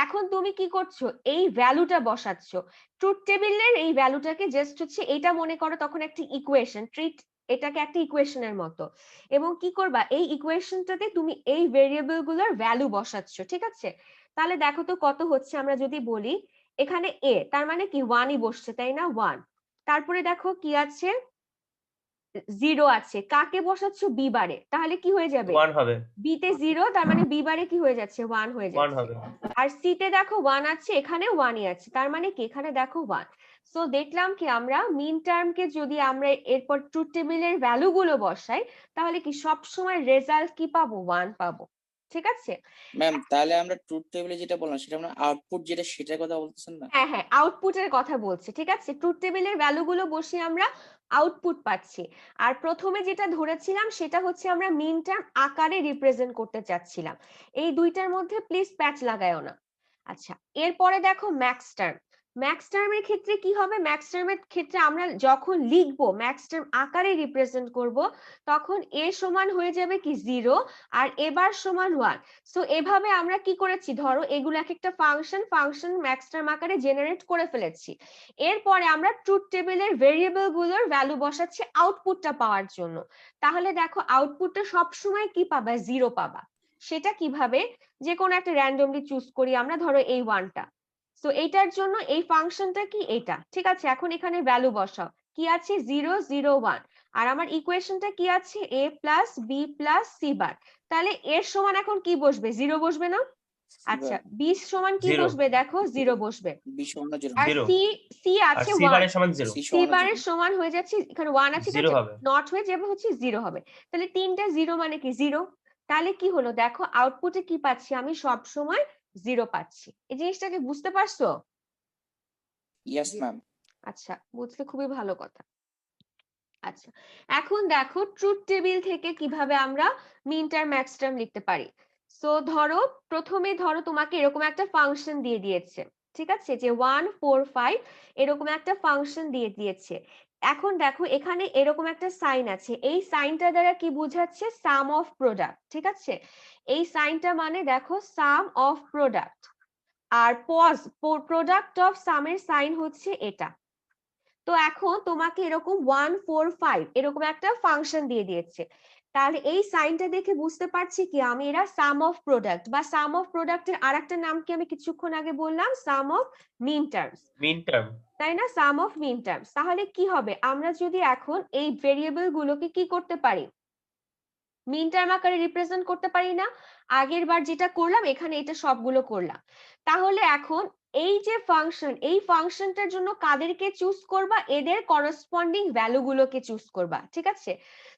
এখন তুমি কি করছো, এই ভ্যালুটা বসাচ্ছো ট্রুথ টেবিলের, এই ভ্যালুটাকে জাস্ট হচ্ছে এটা মনে করো তখন একটা ইকুয়েশন, ট্রিট এটাকে একটা ইকুয়েশনের মতো, এবং কি করবা এই ইকুয়েশনটাতে তুমি এই ভেরিয়েবল গুলোর ভ্যালু বসাচ্ছো, ঠিক আছে। তাহলে দেখো তো কত হচ্ছে, আমরা যদি বলি এখানে এ তার মানে কি 1ই বসছে, তাই না, 1। তারপরে দেখো কি আছে, 0 আছে, কাকে বসাচ্ছ, বি বারে, তাহলে কি হয়ে যাবে, 1 হবে। বি তে 0, তার মানে বি বারে কি হয়ে যাচ্ছে, 1 হয়ে 1 যাচ্ছে। হবে। আর সি তে দেখো 1 আছে, এখানে 1ই আছে, তার মানে কি এখানে দেখো 1। সো দেখলাম কি আমরা মিন টার্মকে যদি আমরা এরপর ট্রুথ টেবিলের ভ্যালু গুলো বসাই, তাহলে কি সব সময় রেজাল্ট কি পাবো, 1 পাবো, ঠিক আছে। ম্যাম, তাহলে আমরা ট্রুথ টেবিলে যেটা বললাম সেটা আমরা আউটপুট যেটা সেটার কথা বলতেছেন না? হ্যাঁ হ্যাঁ, আউটপুটের কথা বলছি, ঠিক আছে। ট্রুথ টেবিলের ভ্যালু গুলো বসিয়ে আমরা আউটপুট পাচ্ছি। আর প্রথমে যেটা ধরেছিলাম সেটা হচ্ছে আমরা মিন টার্ম আকারে রিপ্রেজেন্ট করতে চাচ্ছিলাম। এই দুইটার মধ্যে প্লিজ প্যাচ লাগায়ও না। আচ্ছা, এরপরে দেখো ম্যাক্স টার্ম। ম্যাক্স টার্মের ক্ষেত্রে কি হবে, ম্যাক্স টার্মের ক্ষেত্রে আমরা যখন লিখবো ম্যাক্স টার্ম আকারে রিপ্রেজেন্ট করব, তখন এ সমান হয়ে যাবে কি 0 আর এবার সমান 1। সো এভাবে আমরা কি করেছি, ধরো এগুলো এক একটা ফাংশন ম্যাক্স টার্ম আকারে জেনারেট করে ফেলেছি। এরপরে আমরা ট্রুথ টেবিলের ভেরিয়েবল গুলোর ভ্যালু বসাচ্ছি আউটপুটটা পাওয়ার জন্য। তাহলে দেখো আউটপুটটা সবসময় কি পাবা, 0 পাবা। সেটা কিভাবে, যে কোনো একটা র্যান্ডমলি চুজ করি আমরা, ধরো এই 1টা। সো এইটার জন্য এই ফাংশনটা কি এটা, ঠিক আছে। এখন এখানে ভ্যালু বসাও, কি আছে 0 0 1, আর আমার ইকুয়েশনটা কি আছে a plus B plus C bar. তাহলে এর সমান এখন কি বসবে, 0 বসবে না। আচ্ছা, বি সমান কি 0 বসবে, দেখো 0 বসবে। বি সমান 0। আর 0 সি সি আর আছে সি 1, বারের সমান 0 সি সি সমান বারের সমান হয়ে যাচ্ছে, এখানে 1 আছে, 0 হবে। নট হয়ে যাবে হচ্ছে 0 হবে। তাহলে তিনটা 0 মানে কি 0। তাহলে কি হলো, দেখো আউটপুটে কি পাচ্ছি, আমি সব সময় 0 পাচ্ছি। এই জিনিসটাকে বুঝতে পারছো? Yes ma'am. আচ্ছা, বুঝলে খুবই ভালো কথা। আচ্ছা, এখন দেখো ট্রুথ টেবিল থেকে কিভাবে আমরা মিন টার্ম ম্যাক্স টার্ম লিখতে পারি। সো ধরো প্রথমে ধরো তোমাকে এরকম একটা ফাংশন দিয়ে দিয়েছে, ঠিক আছে, যে 1 4 5 এরকম একটা ফাংশন দিয়ে দিয়েছে। এখন দেখো এখানে এরকম একটা সাইন আছে, এই সাইনটা দ্বারা কি বোঝাচ্ছে, সাম অফ প্রোডাক্ট, ঠিক আছে। এই সাইনটা মানে দেখো সাম অফ প্রোডাক্ট, আর প্রোডাক্ট অফ সামের সাইন হচ্ছে এটা। তো এখন তোমাকে এরকম 1 4 5 এরকম একটা ফাংশন দিয়ে দিয়েছে, তাহলে এই সাইনটা দেখে বুঝতে পারছি কি আমি এরা সাম অফ প্রোডাক্ট, বা সাম অফ প্রোডাক্টের আরেকটা নাম কি আমি কিছুক্ষণ আগে বললাম, sum of min terms, min term. তাই না, সাম অফ মিন টার্মস। তাহলে কি হবে, আমরা যদি এখন এই ভেরিয়েবল গুলোকে কি করতে পারি, মিন টার্ম আকারে রিপ্রেজেন্ট করতে পারি না। আগের বার যেটা করলাম এখানে এটা সবগুলো করলাম। তাহলে এখন এই যে ফাংশন, এই ফাংশনটার জন্য কাদেরকে চুজ করবা, এদের করসপন্ডিং ভ্যালু গুলোকে চুজ করবা, ঠিক আছে।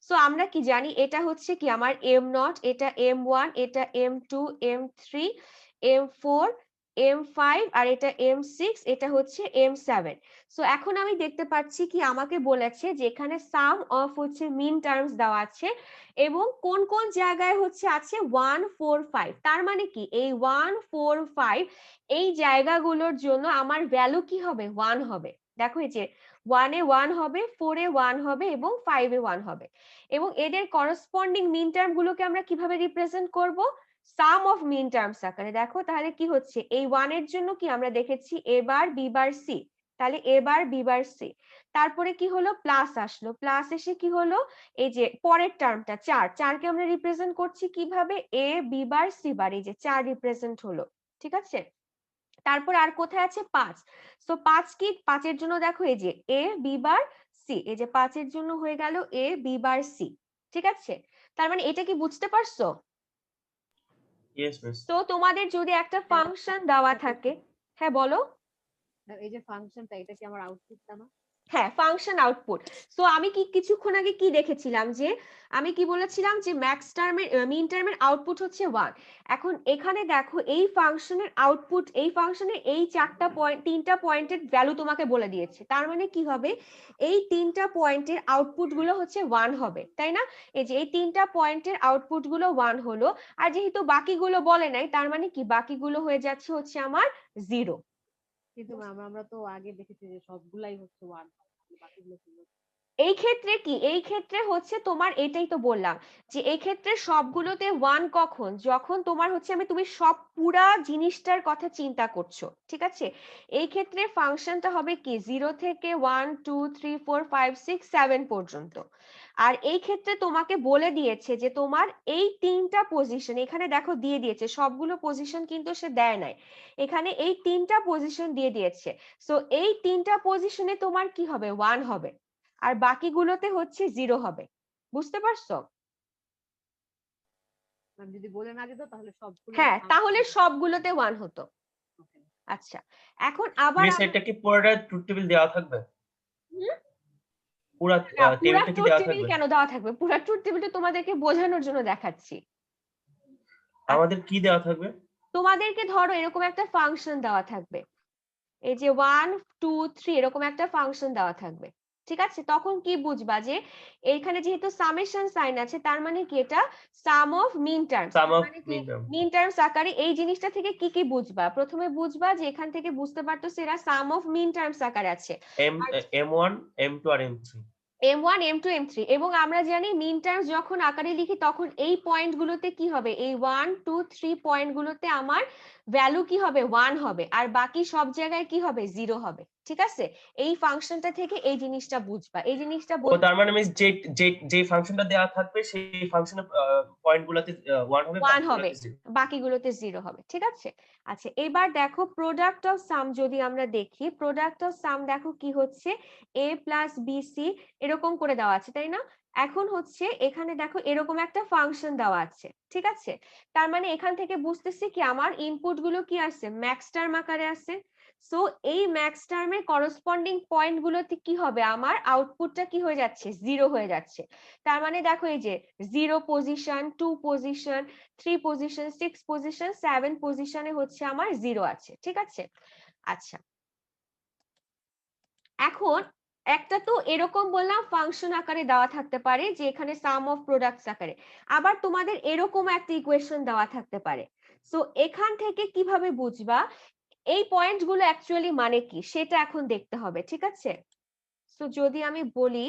সো আমরা কি জানি, এটা হচ্ছে কি আমার m0, এটা m1, এটা m2, m3, m4, m5, আর এটা m6, এটা হচ্ছে m7। সো এখন আমি দেখতে পাচ্ছি কি আমাকে বলেছে যে এখানে সাম অফ হচ্ছে মিন টার্মস দেওয়া আছে, এবং কোন কোন জায়গায় হচ্ছে আছে 1 4 5। তার মানে কি এই 1 4 5 এই জায়গাগুলোর জন্য আমার ভ্যালু কি হবে, 1 হবে। দেখো এই যে 1 এ 1 হবে, 4 এ 1 হবে এবং 5 এ 1 হবে। এবং এদের করসপন্ডিং মিন টার্ম গুলোকে আমরা কিভাবে রিপ্রেজেন্ট করব, সাম অফ মিন টার্মস আকারে। দেখো তাহলে কি হচ্ছে, এই 1 এর জন্য কি আমরা দেখেছি a bar b bar c, তাহলে a bar b bar c, তারপরে কি হলো প্লাস আসলো, প্লাস এসে কি হলো এই যে পরের টার্মটা 4, 4 কে আমরা রিপ্রেজেন্ট করছি কিভাবে a b বার c বার, এই যে 4 রিপ্রেজেন্ট হলো, ঠিক আছে। তারপর আর কোথায় আছে 5, সো 5 কি 5 এর জন্য দেখো এই যে a b বার c, এই যে 5 এর জন্য হয়ে গেল a b বার c, ঠিক আছে। তার মানে এটা কি বুঝতে পারছো? Yes miss. তো তোমাদের যদি একটা ফাংশন দেওয়া থাকে, হ্যাঁ বলো। এই যে ফাংশনটা, এটা কি আমার আউটপুটটা না? হ্যাঁ, ফাংশন আউটপুট। সো আমি কি কিছুক্ষণ আগে কি দেখেছিলাম, যে আমি কি বলেছিলাম যে ম্যাক্স টার্মের মিন টার্মের আউটপুট হচ্ছে 1। এখন এখানে দেখো এই ফাংশনের আউটপুট, এই ফাংশনের এই 3টা পয়েন্টের ভ্যালু তোমাকে বলে দিয়েছে, তার মানে কি হবে এই 3টা পয়েন্টের আউটপুট গুলো হচ্ছে 1 হবে, তাই না? এই যে এই 3টা পয়েন্টের আউটপুট গুলো 1 হলো, আর যেহেতু বাকিগুলো বলে নাই তার মানে কি বাকিগুলো হয়ে যাচ্ছে হচ্ছে আমার 0। কিন্তু আমরা তো আগে দেখেছি যে সবগুলাই হচ্ছে 1, বাকিগুলো ছিল। এই ক্ষেত্রে কি, এই ক্ষেত্রে হচ্ছে তোমার এটাই তো বললাম যে এই ক্ষেত্রে সবগুলোতে 1 কখন, যখন তোমার হচ্ছে তুমি সব পুরা জিনিসটার কথা চিন্তা করছো, ঠিক আছে। এই ক্ষেত্রে ফাংশনটা হবে কি 0 থেকে 1 2 3 4 5 6 7 পর্যন্ত। আর এই ক্ষেত্রে তোমাকে বলে দিয়েছে যে তোমার এই 3টা পজিশন, এখানে দেখো দিয়ে দিয়েছে, সবগুলো পজিশন কিন্তু সে দেয় নাই, এখানে এই 3টা পজিশন দিয়ে দিয়েছে। সো এই 3টা পজিশনে তোমার কি হবে 1 হবে, আর বাকিগুলোতে হচ্ছে 0 হবে, বুঝতে পারছো? মানে যদি বলে না দিত তাহলে সবগুলো হ্যাঁ, তাহলে সবগুলোতে 1 হতো। আচ্ছা, এখন আবার মিস এটা কি পুরোটা ট্রুথ টেবিল দেওয়া থাকবে? হুম? পুরো পুরা টেবিলটা কি ট্রুথ দেওয়া টেবিল থাকবে? কেন দেওয়া থাকবে? পুরা ট্রুথ টেবিলটা তোমাদেরকে বোঝানোর জন্য দেখাচ্ছি। আমাদের কি দেওয়া থাকবে? তোমাদেরকে ধরো এরকম একটা ফাংশন দেওয়া থাকবে, এই যে 1 2 3 এরকম একটা ফাংশন দেওয়া থাকবে, ঠিক আছে। তখন কি বুঝবা যে এইখানে যেহেতু সামেশন সাইন আছে, তার মানে কি এটা sum of min terms, sum of মানে কি মিন টার্ম। মিন টার্মস আকারে। এই জিনিসটা থেকে কি কি বুঝবা, প্রথমে বুঝবা যে এখান থেকে বুঝতে পারতেছো এরা সাম অফ মিন টার্মস আকারে আছে, M1 M2 আর M3। M1 M2 M3, এবং আমরা জানি মিন টার্মস যখন আকারে লিখি তখন এই পয়েন্ট গুলোতে কি হবে, এই 1 2 3 পয়েন্ট গুলোতে আমার ভ্যালু কি হবে 1 হবে, আর বাকি সব জায়গায় কি হবে 0 হবে, ঠিক আছে। এই ফাংশনটা থেকে এই জিনিসটা বুঝবা, এই জিনিসটা ও তার মানে মিস যে যে যে ফাংশনটা দেওয়া থাকবে সেই ফাংশনের পয়েন্টগুলোতে 1 হবে, 1 হবে, বাকিগুলোতে 0 হবে, ঠিক আছে। আচ্ছা, এবার দেখো প্রোডাক্ট অফ সাম যদি আমরা দেখি, প্রোডাক্ট অফ সাম দেখো কি হচ্ছে a প্লাস bc এরকম করে দেওয়া আছে, তাই না? এখন হচ্ছে এখানে দেখো এরকম একটা ফাংশন দেওয়া আছে, ঠিক আছে। তার মানে এখান থেকে বুঝতেছি কি আমার ইনপুট গুলো কি আছে ম্যাক্স টার্ম আকারে আছে। সো এই ম্যাক্স টার্মের করসপন্ডিং পয়েন্ট গুলোতে কি হবে আমার আউটপুটটা কি হয়ে যাচ্ছে 0 হয়ে যাচ্ছে। তার মানে দেখো এই যে 0 পজিশন 2 পজিশন 3 পজিশন 6 পজিশন 7 পজিশনে হচ্ছে আমার 0 আছে, ঠিক আছে। আচ্ছা, এখন একটা তো এরকম বললাম ফাংশন আকারে দেওয়া থাকতে পারে যে এখানে সাম অফ প্রোডাক্টস আকারে, আবার তোমাদের এরকম একটা ইকুয়েশন দেওয়া থাকতে পারে। সো এখান থেকে কিভাবে বুঝবা এই পয়েন্ট গুলো অ্যাকচুয়ালি মানে কি সেটা এখন দেখতে হবে, ঠিক আছে। সো যদি আমি বলি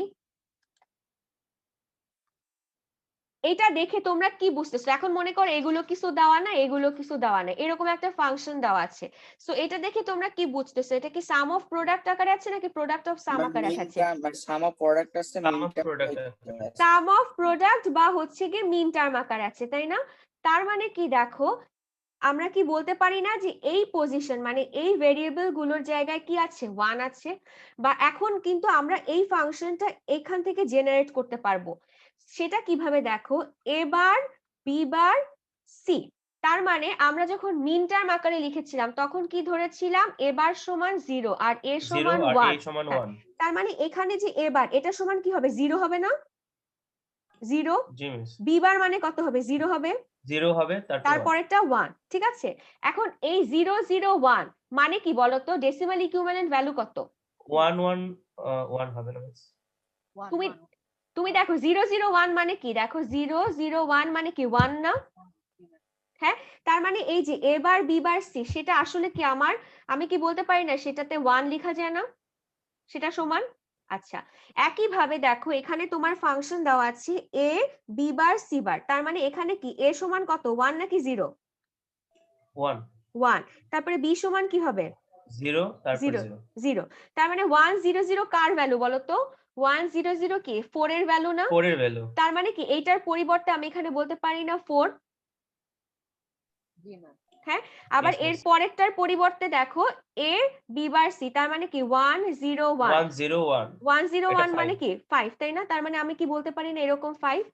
এটা দেখে তোমরা কি বুঝতেছো, এখন মনে করো এগুলো কিছু দেওয়া না, এগুলো কিছু দেওয়া না, এরকম একটা ফাংশন দেওয়া আছে। সো এটা দেখে তোমরা কি বুঝতেছো, এটা কি সাম অফ প্রোডাক্ট আকারে আছে নাকি প্রোডাক্ট অফ সাম আকারে আছে? সাম অফ প্রোডাক্ট আছে, sum min of product. Sum of product বা হচ্ছে কি মিন টার্ম আকারে আছে, তাই না? তার মানে কি দেখো আমরা কি বলতে পারি না যে এই পজিশন মানে এই ভেরিয়েবল গুলোর জায়গায় কি আছে 1 আছে, বা এখন কিন্তু আমরা এই ফাংশনটা এখান থেকে জেনারেট করতে পারবো। সেটা কিভাবে দেখো, a bar b bar c, তার মানে আমরা যখন মিন টার্ম আকারে লিখেছিলাম তখন কি ধরেছিলাম a বার সমান 0 আর a 0 সমান আর 1, A সমান হ্যাঁ। 1। তার মানে এখানে যে a বার এটা সমান কি হবে 0 হবে না, 0। জি মিস। b বার মানে কত হবে 0 হবে, 0 হবে, তারপরেরটা 1, ঠিক আছে। এখন এই 0 0 1 মানে কি বলতো, ডেসিমাল ইকুইভ্যালেন্ট ভ্যালু কত? 1 1 1 হবে না মিস? তুমি দেখো 0 0 1 মানে কি, দেখো 0 0 1 মানে কি 1 না, হ্যাঁ। তার মানে এই যে a bar b bar c সেটা আসলে কি আমার, আমি কি বলতে পারি না সেটাতে 1 লেখা যায় না, সেটা সমান। আচ্ছা, একইভাবে দেখো এখানে তোমার ফাংশন দেওয়া আছে a b বার c বার, তার মানে এখানে কি a সমান কত, 1 নাকি 0? 1 1। তারপরে b সমান কি হবে? 0 তারপর 0 0 0। তার মানে 1 0 0 কার ভ্যালু বলো তো? 1 0 0 কি 4 এর ভ্যালু না? 4 এর ভ্যালু। তার মানে কি এইটার পরিবর্তে আমি এখানে বলতে পারি না 4? জি ম্যাম। হ্যাঁ, আবার Yes, এর miss. পরেরটার পরিবর্তে দেখো a b বার c, তার মানে কি 1 0 1 1 0 1 1 0 এটা 1 মানে 5 কি 5, তাই না? তার মানে আমি কি বলতে পারি না এরকম 5?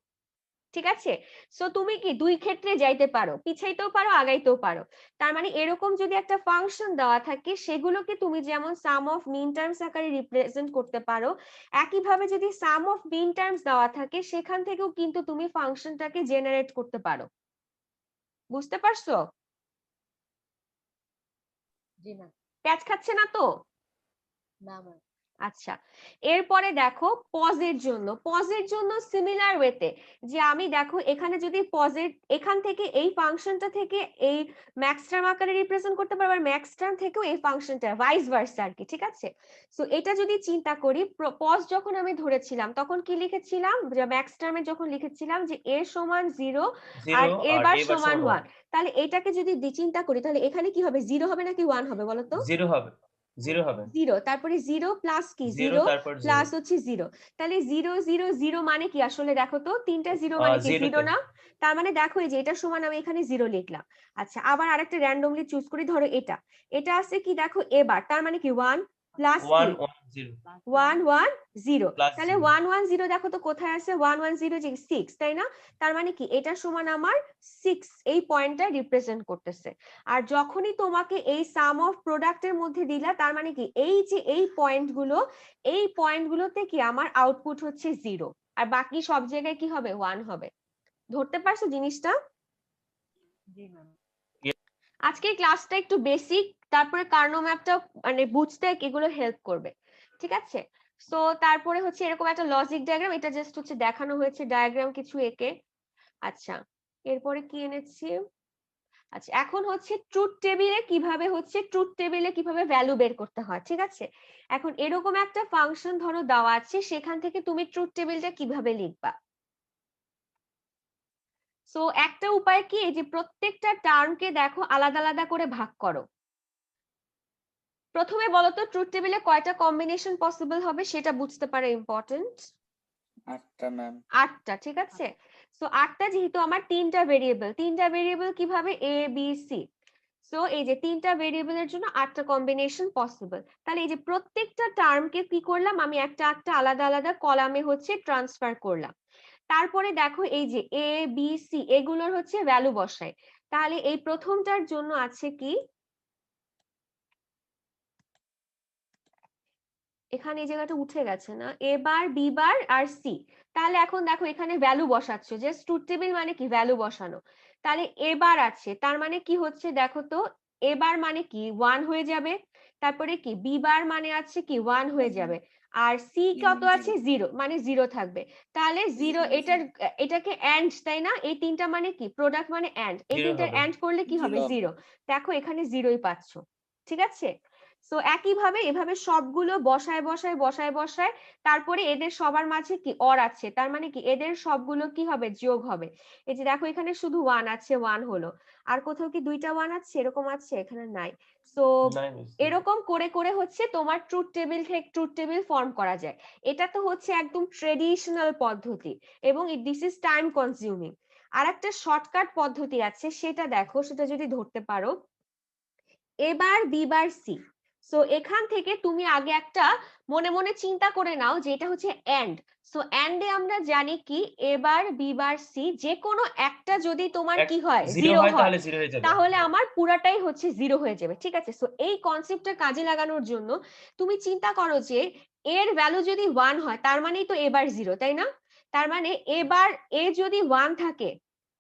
ঠিক আছে, সো তুমি কি দুই ক্ষেত্রে যাইতে পারো, পিছাইতেও পারো আগাইতেও পারো। তার মানে এরকম যদি একটা ফাংশন দেওয়া থাকে সেগুলোকে তুমি যেমন সাম অফ মিন টার্মস আকারে রিপ্রেজেন্ট করতে পারো, একইভাবে যদি সাম অফ মিন টার্মস দেওয়া থাকে সেখান থেকেও কিন্তু তুমি ফাংশনটাকে জেনারেট করতে পারো। বুঝতে পারছো? জি ম্যাম। ক্যাচ খাচ্ছে না তো? না ম্যাম। আচ্ছা, এরপরে দেখো পজের জন্য সিমিলার ওয়েতে, যে আমি দেখো এখানে যদি পজের এখান থেকে এই ফাংশনটা থেকে এই ম্যাক্স টার্ম আকারে রিপ্রেজেন্ট করতে পারবো, আর ম্যাক্স টার্ম থেকেও এই ফাংশনটা ভাইস ভার্সা আর কি, ঠিক আছে? সো এটা যদি চিন্তা করি, পজ যখন আমি ধরেছিলাম তখন কি লিখেছিলাম, যে ম্যাক্স টার্মে যখন লিখেছিলাম যে a সমান 0 আর 0 a আর বার a বার সমান সমান 1, তাহলে এটাকে যদি চিন্তা করি তাহলে এখানে কি হবে, 0 হবে নাকি 1 হবে বলো তো? 0 হবে 0 হবে 0, তারপরে 0 প্লাস কি 0 0 তারপর 0 প্লাস হচ্ছে 0, তাহলে 0 0 0 মানে কি আসলে দেখো তো, তিনটা 0 মানে কি 0 0 তে না? তার মানে দেখো এই যে এটার সমান আমি এখানে 0 লিখলাম। আচ্ছা, আবার আরেকটা র্যান্ডমলি চুজ করি, ধরো এটা আছে কি দেখো এবার, তার মানে কি 1 প্লাস কি 1 1 0 1 1 0, প্লাস তাহলে 0 1 1 0 দেখো তো কোথায় আছে, 1 1 0 যে 6, তাই না? তার মানে কি এটা সমান আমার 6, এই পয়েন্টটা রিপ্রেজেন্ট করতেছে। আর যখনই তোমাকে এই সাম অফ প্রোডাক্টের মধ্যে দিলা, তার মানে কি এই যে এই পয়েন্টগুলোতে কি আমার আউটপুট হচ্ছে 0, আর বাকি সব জায়গায় কি হবে 1 হবে। ধরতে পারছো জিনিসটা? জি ম্যাম। আজকের ক্লাসটা একটু বেসিক, তারপরে কার্নো ম্যাপটা মানে বুঝতে এগুলো হেল্প করবে, ঠিক আছে? সো তারপরে হচ্ছে এরকম একটা লজিক ডায়াগ্রাম, এটা জাস্ট হচ্ছে দেখানো হয়েছে ডায়াগ্রাম কিছু এঁকে। আচ্ছা, এরপরে কি এনেছি, আচ্ছা এখন হচ্ছে ট্রুথ টেবিলে কিভাবে ভ্যালু বের করতে হয়, ঠিক আছে? এখন এরকম একটা ফাংশন ধরো দেওয়া আছে, সেখান থেকে তুমি ট্রুথ টেবিলটা কিভাবে লিখবা। সো একটা উপায় কি, এই যে প্রত্যেকটা টার্মকে দেখো আলাদা আলাদা করে ভাগ করো। প্রথমে বলো তো ট্রুথ টেবিলে কয়টা কম্বিনেশন পসিবল হবে সেটা বুঝতে পারা ইম্পর্টেন্ট। 8টা ম্যাম। 8টা, ঠিক আছে? সো 8টা, যেহেতু আমার তিনটা ভেরিয়েবল কিভাবে a b c, সো এই যে তিনটা ভেরিয়েবলের জন্য 8টা কম্বিনেশন পসিবল। তাহলে এই যে প্রত্যেকটা টার্মকে কি করলাম, আমি একটা একটা আলাদা আলাদা কলামে হচ্ছে ট্রান্সফার করলাম। তারপরে দেখো এই যে a b c এগুলোর হচ্ছে ভ্যালু বসাই। তাহলে এই প্রথমটার জন্য আছে কি, এখানে এই জায়গাটা উঠে গেছে না, এ বার বি বার আর সি। তাহলে এখন দেখো এখানে ভ্যালু বসাচ্ছ, যে ট্রুথ টেবিল মানে কি ভ্যালু বসানো। তাহলে এবার আছে, তার মানে কি হচ্ছে দেখো তো, এবার মানে কি 1 হয়ে যাবে, তারপরে কি বি বার মানে আছে কি 1 হয়ে যাবে, আর সি কত আছে 0, মানে 0 থাকবে। তাহলে 0 এটাকে এন্ড, তাই না? এই তিনটা মানে কি প্রোডাক্ট মানে এন্ড, এই 0 তিনটা হবে এন্ড করলে কি হবে 0। দেখো এখানে 0ই পাচ্ছ, ঠিক আছে? সো একইভাবে এভাবে সবগুলো বসায়, তারপরে এদের সবার মাঝে কি অর আছে, তার মানে কি এদের সবগুলো কি হবে যোগ হবে। এই যে দেখো এখানে শুধু 1 আছে, 1 হলো, আর কোথাও কি দুইটা 1 আছে, এরকম আছে, এখানে নাই। সো নাই মিস এরকম করে করে হচ্ছে তোমার ট্রুথ টেবিল ফর্ম করা যায়। এটা তো হচ্ছে একদম ট্রেডিশনাল পদ্ধতি, এবং দিস ইজ টাইম কনজিউমিং। আর একটা শর্টকাট পদ্ধতি আছে, সেটা দেখো, সেটা যদি ধরতে পারো, এবার বি বার সি। সো এখান থেকে তুমি আগে একটা মনে মনে চিন্তা করে নাও যে এটা হচ্ছে এন্ড। সো এন্ডে আমরা জানি কি এবার বি বার সি, যে কোনো একটা যদি তোমার কি হয় 0 জিরো হয় হয়, তাহলে 0 হয়ে যাবে তাহলে আমার পুরাটাই হচ্ছে 0 হয়ে যাবে, ঠিক আছে? সো এই কনসেপ্টটা কাজে লাগানোর জন্য তুমি চিন্তা করো যে এর ভ্যালু যদি 1 হয়, তার মানেই তো এবার 0, তাই না? তার মানে এবার এ যদি 1 থাকে,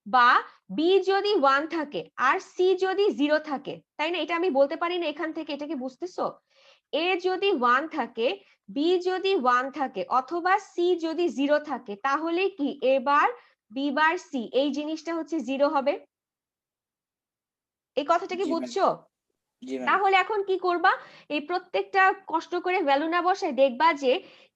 বা বি যদি 1 থাকে, আর সি যদি 0 থাকে, তাই না? এটা আমি বলতে পারি না এখান থেকে, এটা কি বুঝতেছো? এ যদি 1 থাকে, বি যদি 1 থাকে, অথবা সি যদি 0 থাকে, তাহলে কি এবার বি বার সি এই জিনিসটা হচ্ছে 0 হবে। এই কথাটা কি জি ম্যাম। বুঝছো? জি ম্যাম। তাহলে এখন কি করবা, এই প্রত্যেকটা কষ্ট করে ভ্যালু না বসায় দেখবা যে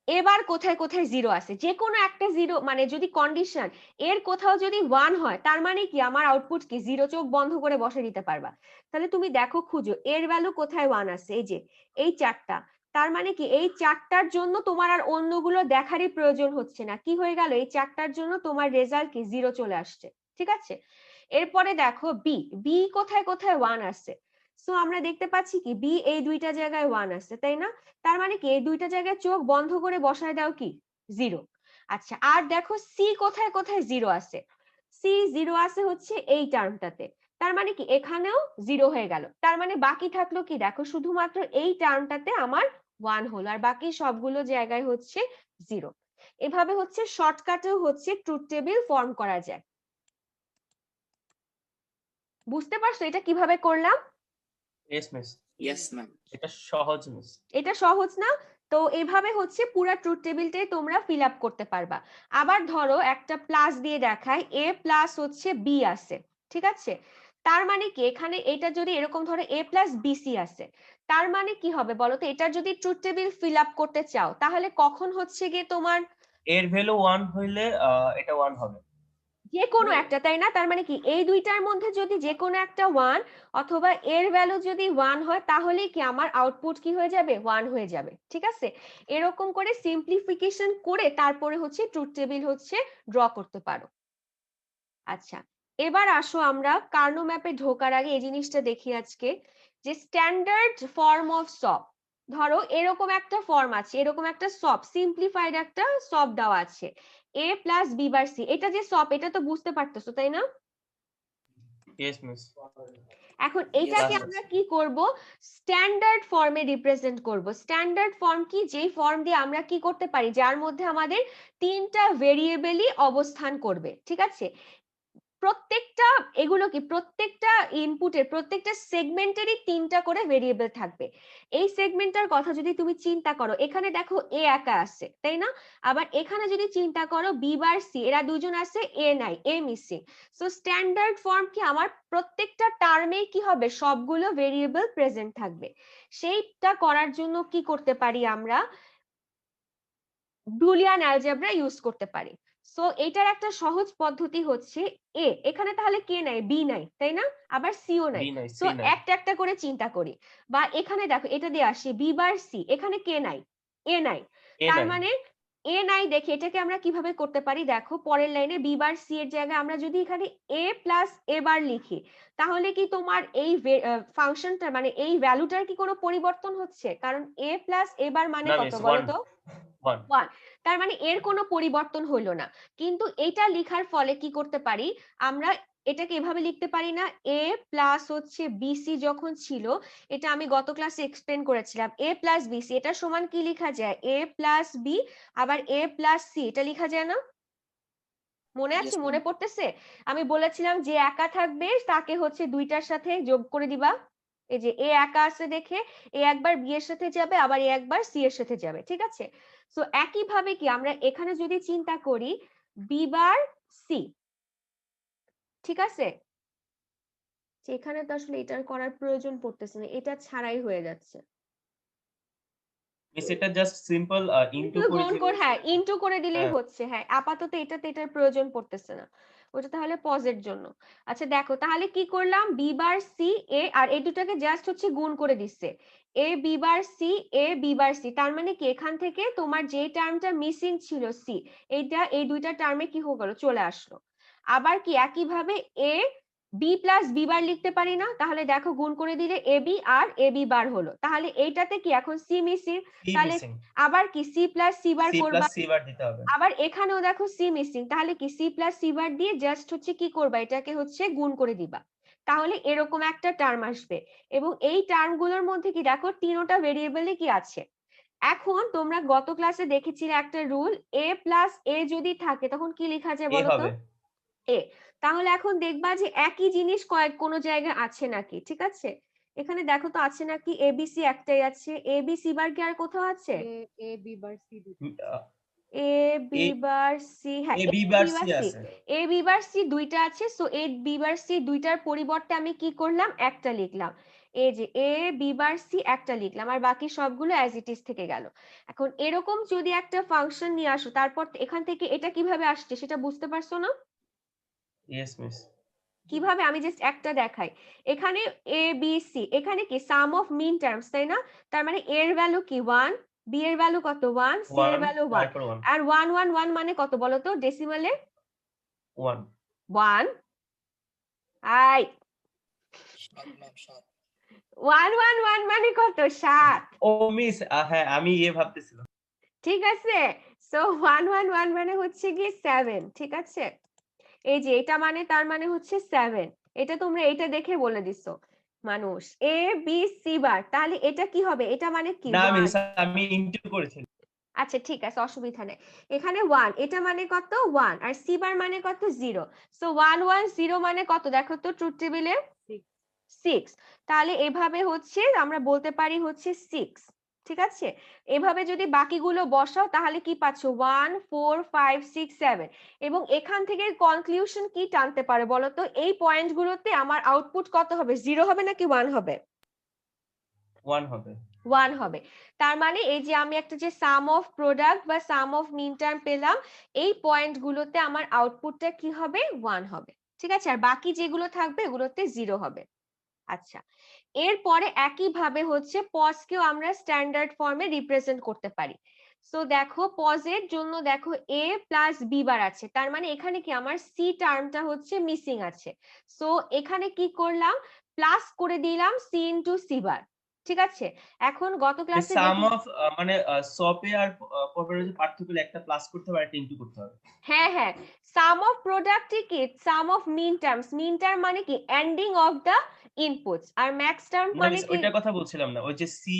এবার কোথায় কোথায় জিরো আছে, যে কোনো একটা জিরো, মানে যদি কন্ডিশন এর কোথাও যদি 1 হয় তার মানে কি আমার আউটপুট কি জিরো, চোখ বন্ধ করে বসে দিতে পারবা। তাহলে তুমি দেখো খুঁজো এর ভ্যালু কোথায় 1 আছে, এই যে এই চারটা, তার মানে কি এই চারটার জন্য তোমার আর অন্যগুলো দেখারই প্রয়োজন হচ্ছে না, কি হয়ে গেল এই চারটার জন্য তোমার রেজাল্ট কি জিরো চলে আসছে, ঠিক আছে। এরপরে দেখো বি, বি কোথায় কোথায় 1 আছে, সো আমরা দেখতে পাচ্ছি কি বি এই দুইটা জায়গায় 1 আছে, তাই না, তার মানে কি এই দুইটা জায়গায় চোখ বন্ধ করে বসায় দাও কি জিরো। আচ্ছা আর দেখো সি কোথায় কোথায় জিরো আছে, সি জিরো আছে হচ্ছে এই টার্মটাতে, তার মানে কি এখানেও জিরো হয়ে গেল, তার মানে বাকি থাকলো কি দেখো শুধুমাত্র এই টার্মটাতে আমার 1 হলো, আর বাকি সবগুলো জায়গায় হচ্ছে জিরো। এভাবে হচ্ছে শর্টকাটেও হচ্ছে ট্রুথ টেবিল ফর্ম করা যায়। বুঝতে পারছো এটা কিভাবে করলাম? Yes miss, yes ma'am. এটা সহজ মিস। এটা সহজ না? তো এভাবে হচ্ছে পুরো ট্রুথ টেবিলটাই তোমরা ফিল আপ করতে পারবা। আবার ধরো একটা প্লাস দিয়ে দেখায়, এ প্লাস হচ্ছে বি আছে, ঠিক আছে, তার মানে কি এখানে এটা যদি এরকম ধরো এ প্লাস বিসি আছে, তার মানে কি হবে বলো তো, এটার যদি ট্রুথ টেবিল ফিল আপ করতে চাও তাহলে কখন হচ্ছে গিয়ে তোমার এর ভ্যালু 1 হইলে এটা 1 হবে। যে কোনো একটা, তাই না, তার মানে কি এই দুইটার মধ্যে যদি যে কোনো একটা 1 অথবা এর ভ্যালু যদি 1 হয় তাহলে কি আমার আউটপুট কি হয়ে যাবে 1 হয়ে যাবে, ঠিক আছে। এরকম করে সিম্পলিফিকেশন করে তারপরে হচ্ছে ট্রুথ টেবিল হচ্ছে ড্র করতে পারো। আচ্ছা এবার আসো আমরা কার্নো ম্যাপে ঢোকার আগে এই জিনিসটা দেখি আজকে, যে স্ট্যান্ডার্ড ফর্ম অফ সব। ধরো এরকম একটা ফর্ম আছে, এরকম একটা সব সিম্পলিফাইড একটা সব দেওয়া আছে a plus B bar C, এটা যে সব এটা তো বুঝতে পারতেছো তাই না? Yes miss. এখন এইটাকে আমরা কি করব, স্ট্যান্ডার্ড ফর্মে রিপ্রেজেন্ট করব। স্ট্যান্ডার্ড ফর্ম কি, যেই ফর্ম দিয়ে আমরা কি করতে পারি, যার মধ্যে আমাদের তিনটা ভেরিয়েবলই অবস্থান করবে, ঠিক আছে। প্রত্যেকটা এগুলো কি প্রত্যেকটা ইনপুটের প্রত্যেকটা সেগমেন্টেরই তিনটা করে ভেরিয়েবল থাকবে। এই সেগমেন্টটার কথা যদি তুমি চিন্তা করো, এখানে দেখো এ একা আছে তাই না, আবার এখানে যদি চিন্তা করো বি বার সি, এরা দুজন আছে, এ নাই, এ মিসিং। সো স্ট্যান্ডার্ড ফর্ম কি আমার প্রত্যেকটা টার্মে কি হবে সবগুলো ভেরিয়েবল প্রেজেন্ট থাকবে। সেইটা করার জন্য কি করতে পারি আমরা, বুলিয়ান অ্যালজেব্রা ইউজ করতে পারি। সো এটার একটা সহজ পদ্ধতি হচ্ছে এ, এখানে তাহলে কে নাই, বি নাই তাই না, আবার সিও নাই, বি নাই, সো সি নাই। একটা একটা করে চিন্তা করি। বা এখানে দেখো এটা দিয়ে আসে বি বার সি, এখানে কে নাই, এ নাই, এ তার নাই। মানে এ নাই দেখে এটাকে আমরা কিভাবে করতে পারি, দেখো পরের লাইনে বি বার সি এর জায়গায় আমরা যদি এখানে এ প্লাস এ বার লিখি তাহলে কি তোমার এই ফাংশনটা মানে এই ভ্যালুটার কি কোনো পরিবর্তন হচ্ছে, কারণ এ প্লাস এ বার মানে না কত মিস, বলো 1 তো, 1। 1, তার মানে এর কোনো পরিবর্তন হলো না। কিন্তু এটা লেখার ফলে কি করতে পারি আমরা, এটাকে এভাবে লিখতে পারি না, এ প্লাস হচ্ছে বিসি যখন ছিল, এটা আমি গত ক্লাসে এক্সপ্লেন করেছিলাম, এ প্লাস বিসি এটা সমান কি লেখা যায়, এ প্লাস বি আবার এ প্লাস সি, এটা লেখা যায় না, মনে আছে, Yes, মনে ma'am. পড়তেছে? আমি বলেছিলাম যে একা থাকবে তাকে হচ্ছে দুইটার সাথে যোগ করে দিবা, এই যে এ একা আছে দেখে এ একবার বি এর সাথে যাবে আবার এ একবার সি এর সাথে যাবে, ঠিক আছে। সো একই ভাবে কি আমরা এখানে যদি চিন্তা করি বি বার সি, ঠিক আছে, এখানে তো আসলে এটার করার প্রয়োজন পড়তেছে না, এটা ছাড়াই হয়ে যাচ্ছে। মিস এটা জাস্ট সিম্পল ইনটু করে গুণ দিলে করে, হ্যাঁ ইনটু করে দিলেই হ্যাঁ। হচ্ছে, হ্যাঁ আপাতত এটাতে এটার প্রয়োজন পড়তেছে না, ওটা তাহলে পজের জন্য। আচ্ছা দেখো তাহলে কি করলাম, বি বার সি এ, আর এই দুটাকে জাস্ট হচ্ছে গুণ করে দিচ্ছে, এ B bar C, A B bar C, তার মানে কি এখান থেকে তোমার যে টার্মটা মিসিং ছিল সি, এইটা এই দুইটা টার্মে কি হয়ে গেল চলে আসলো। আবার কি একই ভাবে এ বি প্লাস বি বার লিখতে পারি না, তাহলে দেখো গুণ করে দিলে A B R A B বার হলো, তাহলে এইটাতে কি এখন সি মিসিং, সি তাহলে মিসিং, আবার কি C plus C bar C করবা, প্লাস সি বার দিতে হবে। আবার এখানেও দেখো সি মিসিং, তাহলে কি সি প্লাস সি বার দিয়ে জাস্ট হচ্ছে কি করবা, এটাকে হচ্ছে গুণ করে দিবা, তাহলে এরকম একটা টার্ম আসবে। এবং এই টার্মগুলোর মধ্যে কি দেখো তিনটা ভেরিয়েবলে কি আছে। এখন তোমরা গত ক্লাসে দেখেছিলে একটা রুল, এ প্লাস এ যদি থাকে তখন কি লেখা যায় এ বলো তো, হবে। এ। তাহলে এখন দেখবা যে একই জিনিস কোনো জায়গায় আছে নাকি, ঠিক আছে, এখানে দেখো তো আছে নাকি, এবিসি একটাই আছে, এবিসি বার কি আর কোথাও আছে, A B bar C A B bar C, হ্যাঁ A A B bar B bar C C, আছে। এ বি বার সি দুইটা আছে, so A B bar C দুইটার পরিবর্তে আমি কি করলাম একটা লিখলাম, এই যে এ বি বার সি একটা লিখলাম আর বাকি সবগুলো অ্যাজ ইট ইজ থেকে গেল। এখন এরকম যদি একটা ফাংশন নিয়ে আসো তারপর এখান থেকে এটা কিভাবে আসছে সেটা বুঝতে পারছো না? Yes miss. কিভাবে, আমি জাস্ট একটা দেখাই। এখানে এ বি সি, এখানে কি সাম অফ মিন টার্মস, তাই না? তার মানে এর ভ্যালু কি 1, বি এর ভ্যালু কত 1, সি এর 1 ভ্যালু 1, তারপর 1 আর 1 1 1 মানে কত বলো তো ডেসিমালে? 1 1 আই 1 1 1 মানে কত 7। ও মিস, হ্যাঁ আমি ভাবতেছিলাম। ঠিক আছে, সো 1 1 1 মানে হচ্ছে কি 7। ঠিক আছে, এই যে এটা মানে তার মানে হচ্ছে 7। এটা তোমরা এটা দেখে বলে দিছো মানুষ। এ বি সি বার, তাহলে এটা কি হবে? এটা মানে কি না 1। মিস, আমি ইনটু করেছিলাম। আচ্ছা ঠিক আছে, অসুবিধা নেই। এখানে 1, এটা মানে কত 1, আর সি বার মানে কত 0। সো 1 1 0 মানে কত দেখো তো ট্রুথ টেবিলে? 6। তাহলে এভাবে হচ্ছে আমরা বলতে পারি হচ্ছে 6। ঠিক আছে, এভাবে যদি বাকিগুলো বসাও তাহলে কি পাচ্ছ 1 4 5 6 7। এবং এখান থেকে কনক্লুশন কি টানতে পারে বলো তো? এই পয়েন্টগুলোতে আমার আউটপুট কত হবে? 0 হবে নাকি 1 হবে? 1 হবে। 1 হবে। তার মানে এই যে আমি একটা যে সাম অফ প্রোডাক্ট বা সাম অফ মিন টার্ম পেলাম, এই পয়েন্টগুলোতে আমার আউটপুটটা কি হবে? 1 হবে। ঠিক আছে, আর বাকি যেগুলো থাকবে এগুলোতে 0 হবে। আচ্ছা, এরপরে একইভাবে হচ্ছে পজকেও আমরা স্ট্যান্ডার্ড ফর্মে রিপ্রেজেন্ট করতে পারি। সো দেখো পজের জন্য দেখো এ প্লাস বি বার আছে, তার মানে এখানে কি আমার সি টার্মটা হচ্ছে মিসিং আছে। সো এখানে কি করলাম? প্লাস করে দিলাম সি ইনটু সি বার। ঠিক আছে, এখন গত ক্লাসে সাম অফ মানে সপে আর পপের যে পার্থক্য একটা প্লাস করতে হবে আর একটা ইনটু করতে হবে। হ্যাঁ হ্যাঁ, সাম অফ প্রোডাক্ট কি sum of min terms, min term মানে কি এন্ডিং অফ দা ইনপুটস, আর ম্যাক্স টার্ম না মানে মিস, কি? ওইটার কথা বলছিলাম না, ওই যে সি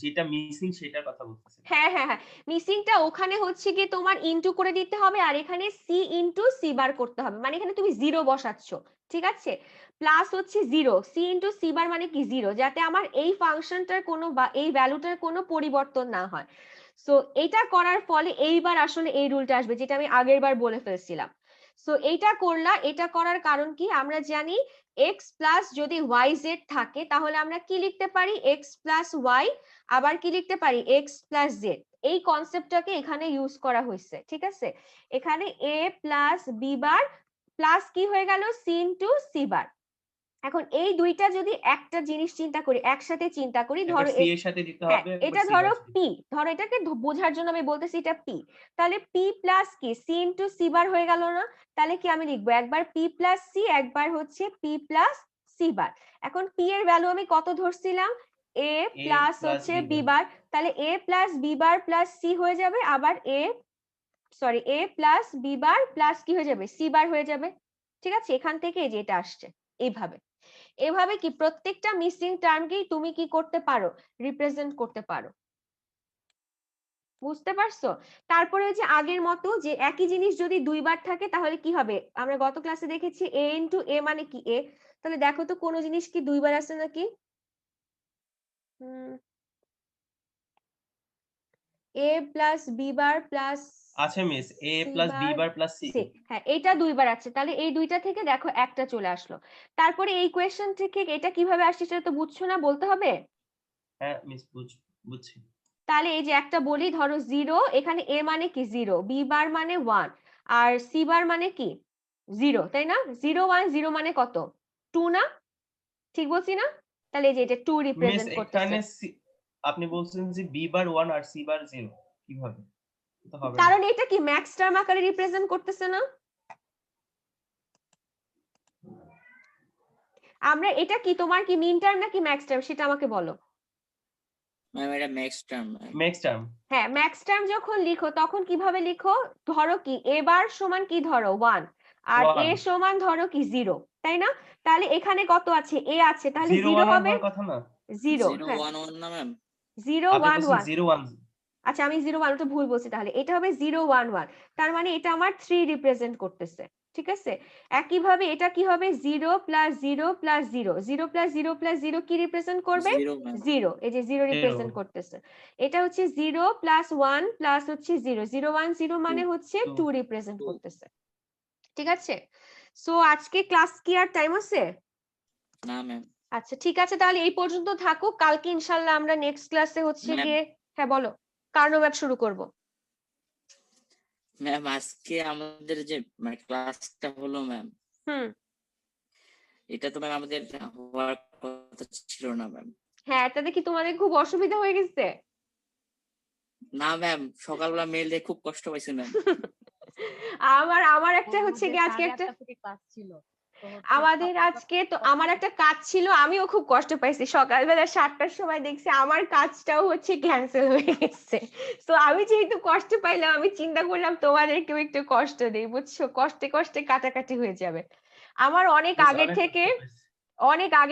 যেটা মিসিং সেটার কথা বলতেছিলাম। হ্যাঁ হ্যাঁ হ্যাঁ, মিসিংটা ওখানে হচ্ছে কি তোমার ইনটু করে দিতে হবে, আর এখানে সি ইনটু সি বার করতে হবে, মানে এখানে তুমি 0 বসাচ্ছ। ঠিক আছে, প্লাস হচ্ছে 0, সি ইনটু সি বার মানে কি 0, যাতে আমার এই ফাংশনটার কোনো বা এই ভ্যালুটার কোনো পরিবর্তন না হয়। সো এটা করার ফলে এইবার আসলে এই রুলটা আসবে যেটা আমি আগের বার বলে ফেলছিলাম। সো এইটা করলা, এটা করার কারণ কি? আমরা জানি x প্লাস যদি yz থাকে তাহলে আমরা কি লিখতে পারি? x প্লাস y, আবার কি লিখতে পারি? x plus z। এই কনসেপ্টটাকে এখানে ইউজ করা হয়েছে। ঠিক আছে, এখানে a plus B bar plus কি হয়ে গেল? c into C bar. এখন এই দুইটা যদি একটা জিনিস চিন্তা করি, একসাথে চিন্তা করি, একবার ধরো সি এর সাথে দিতে হ্যাঁ হবে, এটা একবার সি ধরো বার সাথে। পি, ধরো এটাকে বোঝার জন্য আমি বলতেছি এটা পি। তাহলে পি প্লাস কি সি ইনটু সি বার হয়ে গেল না? তাহলে কি আমি লিখবো একবার পি প্লাস সি, একবার হচ্ছে পি প্লাস সি বার। এখন পি এর ভ্যালু আমি কত ধরছিলাম? এ প্লাস হচ্ছে বি বার, তাহলে A plus B bar plus C হয়ে যাবে, আবার A plus B bar plus কি হয়ে যাবে? সি বার হয়ে যাবে। ঠিক আছে, এখান থেকে এই যে এটা আসছে এইভাবে। এভাবে কি প্রত্যেকটা মিসিং টার্মকেই তুমি কি করতে পারো? রিপ্রেজেন্ট করতে পারো। বুঝতে পারছো? তারপরে যে আগের মতো যে একই জিনিস যদি দুইবার থাকে তাহলে কি হবে? আমরা গত ক্লাসে দেখেছি a ইনটু a মানে কি a। তাহলে দেখো তো কোন জিনিস কি দুইবার আছে নাকি? a plus B bar plus আছে miss, A plus B bar plus C. C, হ্যাঁ এটা দুইবার আছে, তাহলে এই দুইটা থেকে দেখো একটা চলে আসলো। তারপরে এই কোয়েশ্চেন থেকে এটা কিভাবে আসছে সেটা তো বুঝছো না, বলতে হবে। হ্যাঁ মিস, বুঝছি। তাহলে এই যে একটা বলি, ধরো 0, এখানে a মানে কি 0, বি বার মানে 1, আর সি বার মানে কি 0, তাই না? 0 1 0 মানে কত? 2 না? ঠিক বলছি না? তাহলে এই যে এটা 2 মিস রিপ্রেজেন্ট করতেছে। এখানে আপনি বলছেন যে বি বার 1 আর সি বার 0, কিভাবে? তো হবে না। কারণ এটা কি ম্যাক্স টার্ম আকারে রিপ্রেজেন্ট করতেছে না? আমরা এটা কি তোমার কি মিন টার্ম নাকি ম্যাক্স টার্ম সেটা আমাকে বলো। ম্যাম এটা ম্যাক্স টার্ম। Max term. হ্যাঁ, ম্যাক্স টার্ম যখন লিখো তখন কিভাবে লিখো? ধরো কি a বার সমান কি ধরো 1, আর a 1 সমান ধরো কি 0, তাই না? তাহলে এখানে কত আছে? a আছে, তাহলে 0 0 1 হবে। হওয়ার কথা না। 0 0 হ্যাঁ 1 1 না ম্যাম? 0 আপনি 1 বলছেন 1। 0 1। আচ্ছা আমি 0 1 ওটা ভুল বলছি, তাহলে এটা হবে 0 1 1। তার মানে এটা আমার 3 রিপ্রেজেন্ট করতেছে। ঠিক আছে, একইভাবে এটা কি হবে? 0 প্লাস 0 প্লাস 0, 0 প্লাস 0 প্লাস 0 কি রিপ্রেজেন্ট করবে? 0 ম্যাম। 0, এই যে 0 রিপ্রেজেন্ট 0 করতেছে। এটা হচ্ছে 0 প্লাস 1 প্লাস হচ্ছে 0, 0 1 0 মানে হচ্ছে 2 রিপ্রেজেন্ট 2 করতেছে। ঠিক আছে, সো আজকে ক্লাস কি আর টাইম আছে? না ম্যাম। আচ্ছা ঠিক আছে, তাহলে এই পর্যন্ত থাকুক। কালকে ইনশাল্লাহ আমরা নেক্সট ক্লাসে হচ্ছে ম্যাম গিয়ে, হ্যাঁ বলো, কার্নো ম্যাপ শুরু করব। ম্যাম আজকে আমাদের যে ক্লাসটা হলো ম্যাম, হুম, এটা তো ম্যাম আমাদের হওয়ার কথা ছিল না ম্যাম। হ্যাঁ, তাতে কি তোমাদের খুব অসুবিধা হয়ে গেছে? না ম্যাম, সকালবেলা মেল দিয়ে খুব কষ্ট পাইছি ম্যাম। আমার একটা হচ্ছে আমাদের গিয়ে আজকে সাড়ে একটা, আটটা থেকে ক্লাস ছিল, তো হচ্ছে আমাদের আজকে তো আমার একটা কাজ ছিল, আমিও খুব কষ্ট পাইছি। সকালবেলা 7টার সময় দেখছি আমার কাজটাও হচ্ছে ক্যান্সেল হয়ে গেছে। তো আমি যেহেতু কষ্ট পাইলাম, আমি চিন্তা করলাম তোমাদেরকেও একটু কষ্ট দেই, বুঝছো, কষ্টে কষ্টে কাটাকাটি হয়ে যাবে। আমার অনেক Yes, আগের অনেক থেকে, কষ্ট পাইছি। অনেক আগে